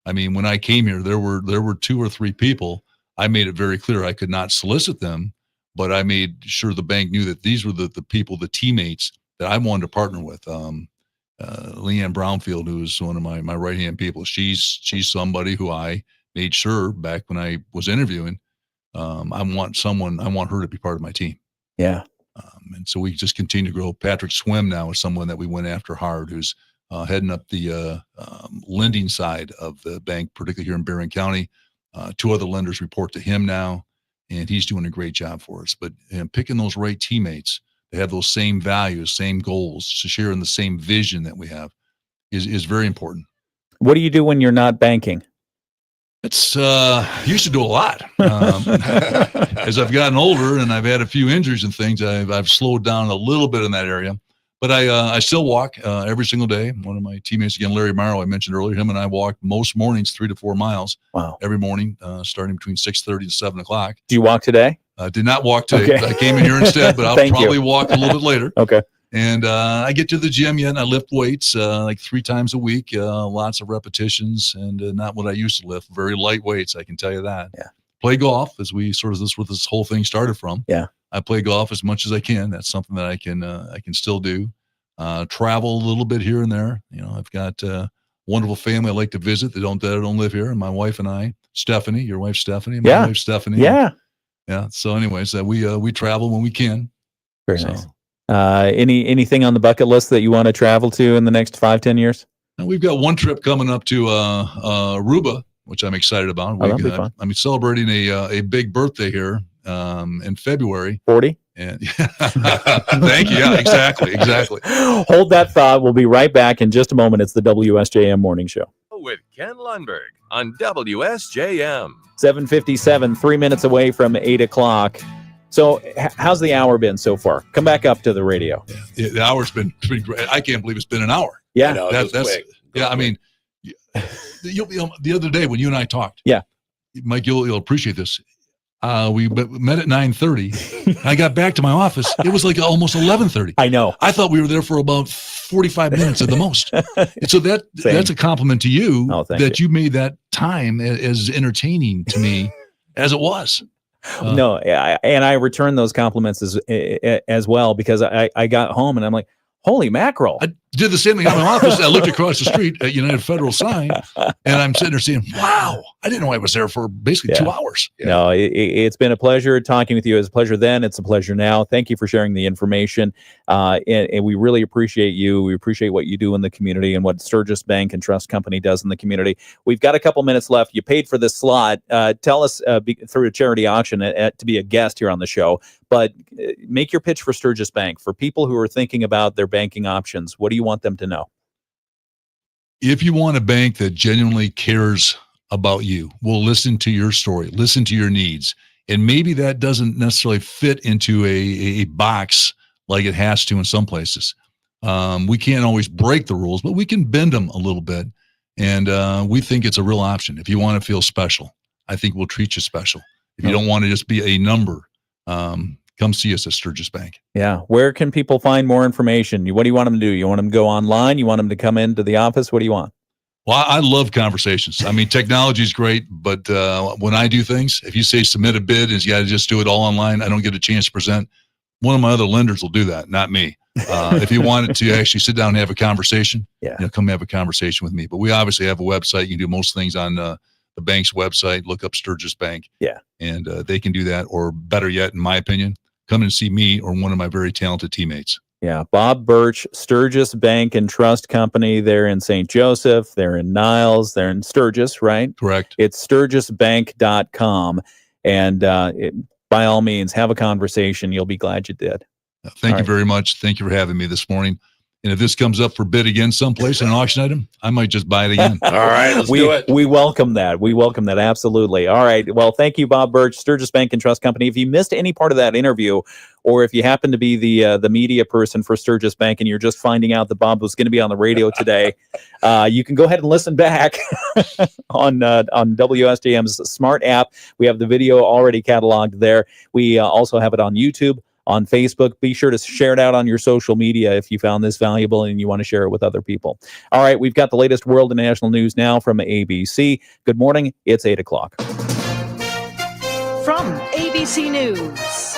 I mean, when I came here, there were 2 or 3 people. I made it very clear I could not solicit them, but I made sure the bank knew that these were the people, the teammates that I wanted to partner with. Leanne Brownfield, who is one of my right-hand people, she's somebody who I made sure back when I was interviewing, I want her to be part of my team. Yeah. And so we just continue to grow. Patrick Swim now is someone that we went after hard, who's heading up the lending side of the bank, particularly here in Barron County. 2 other lenders report to him now, and he's doing a great job for us. But picking those right teammates, they have those same values, same goals, to share in the same vision that we have is very important. What do you do when you're not banking? It's used to do a lot. As I've gotten older and I've had a few injuries and things, I've slowed down a little bit in that area. But I still walk every single day. One of my teammates, again, Larry Morrow, I mentioned earlier, him and I walk most mornings 3 to 4 miles. Wow. Every morning, starting between 6:30 and 7 o'clock. Do you walk today? I did not walk today. Okay. I came in here instead, but I'll probably walk a little bit later. Okay. And I get to the gym yet, and I lift weights like 3 times a week, lots of repetitions, and not what I used to lift, very light weights, I can tell you that. Yeah. Play golf, as we sort of, this where this whole thing started from. Yeah. I play golf as much as I can. That's something that I can still do. Travel a little bit here and there. You know, I've got a wonderful family I like to visit that don't live here. And my wife and I, Stephanie, your wife Stephanie, my wife Stephanie. Yeah. Yeah. So anyways, we travel when we can. Very nice. Anything on the bucket list that you want to travel to in the next 5-10 years? And we've got one trip coming up to Aruba, which I'm excited about. That'll be fun. I'm celebrating a big birthday here in February. 40? And thank you. Yeah, exactly. Hold that thought. We'll be right back in just a moment. It's the WSJM Morning Show. With Ken Lundberg on WSJM. 7:57, 3 minutes away from 8 o'clock. So how's the hour been so far? Come back up to the radio. Yeah, the hour's been pretty great. I can't believe it's been an hour. Yeah. That's quick. I mean, the other day when you and I talked, yeah, Mike, you'll appreciate this. We met at 9:30. I got back to my office. It was like almost 11:30. I know. I thought we were there for about 45 minutes at the most. And so that's a compliment to you that you made that time as entertaining to me as it was. No, and I return those compliments as well, because I got home and I'm like, holy mackerel. I did the same thing in my office. I looked across the street at United Federal sign, and I'm sitting there saying, wow, I didn't know I was there for basically 2 hours. Yeah. No, it's been a pleasure talking with you. It was a pleasure then. It's a pleasure now. Thank you for sharing the information. And we really appreciate you. We appreciate what you do in the community and what Sturgis Bank and Trust Company does in the community. We've got a couple minutes left. You paid for this slot. Tell us through a charity auction to be a guest here on the show. But make your pitch for Sturgis Bank. For people who are thinking about their banking options, what do you want them to know? If you want a bank that genuinely cares about you, will listen to your story, listen to your needs, and maybe that doesn't necessarily fit into a box like it has to in some places. We can't always break the rules, but we can bend them a little bit. And we think it's a real option. If you want to feel special, I think we'll treat you special. If you don't want to just be a number, come see us at Sturgis Bank. Yeah. Where can people find more information? What do you want them to do? You want them to go online? You want them to come into the office? What do you want? Well, I love conversations. I mean, technology is great, but when I do things, if you say submit a bid and you got to just do it all online, I don't get a chance to present. One of my other lenders will do that, not me. If you wanted to actually sit down and have a conversation, come have a conversation with me. But we obviously have a website. You can do most things on the bank's website. Look up Sturgis Bank. Yeah. And they can do that. Or better yet, in my opinion, come and see me or one of my very talented teammates. Yeah, Bob Birch, Sturgis Bank and Trust Company. They're in St. Joseph. They're in Niles. They're in Sturgis, right? Correct. It's sturgisbank.com. And by all means, have a conversation. You'll be glad you did. Thank you very much. Thank you for having me this morning. And if this comes up for bid again someplace in an auction item, I might just buy it again. All right, let's do it. We welcome that. We welcome that. Absolutely. All right. Well, thank you, Bob Birch, Sturgis Bank and Trust Company. If you missed any part of that interview, or if you happen to be the media person for Sturgis Bank and you're just finding out that Bob was going to be on the radio today, you can go ahead and listen back on WSJM's smart app. We have the video already cataloged there. We also have it on YouTube, on Facebook. Be sure to share it out on your social media if you found this valuable and you want to share it with other people. All right, we've got the latest world and national news now from ABC. Good morning. It's 8 o'clock. From ABC News.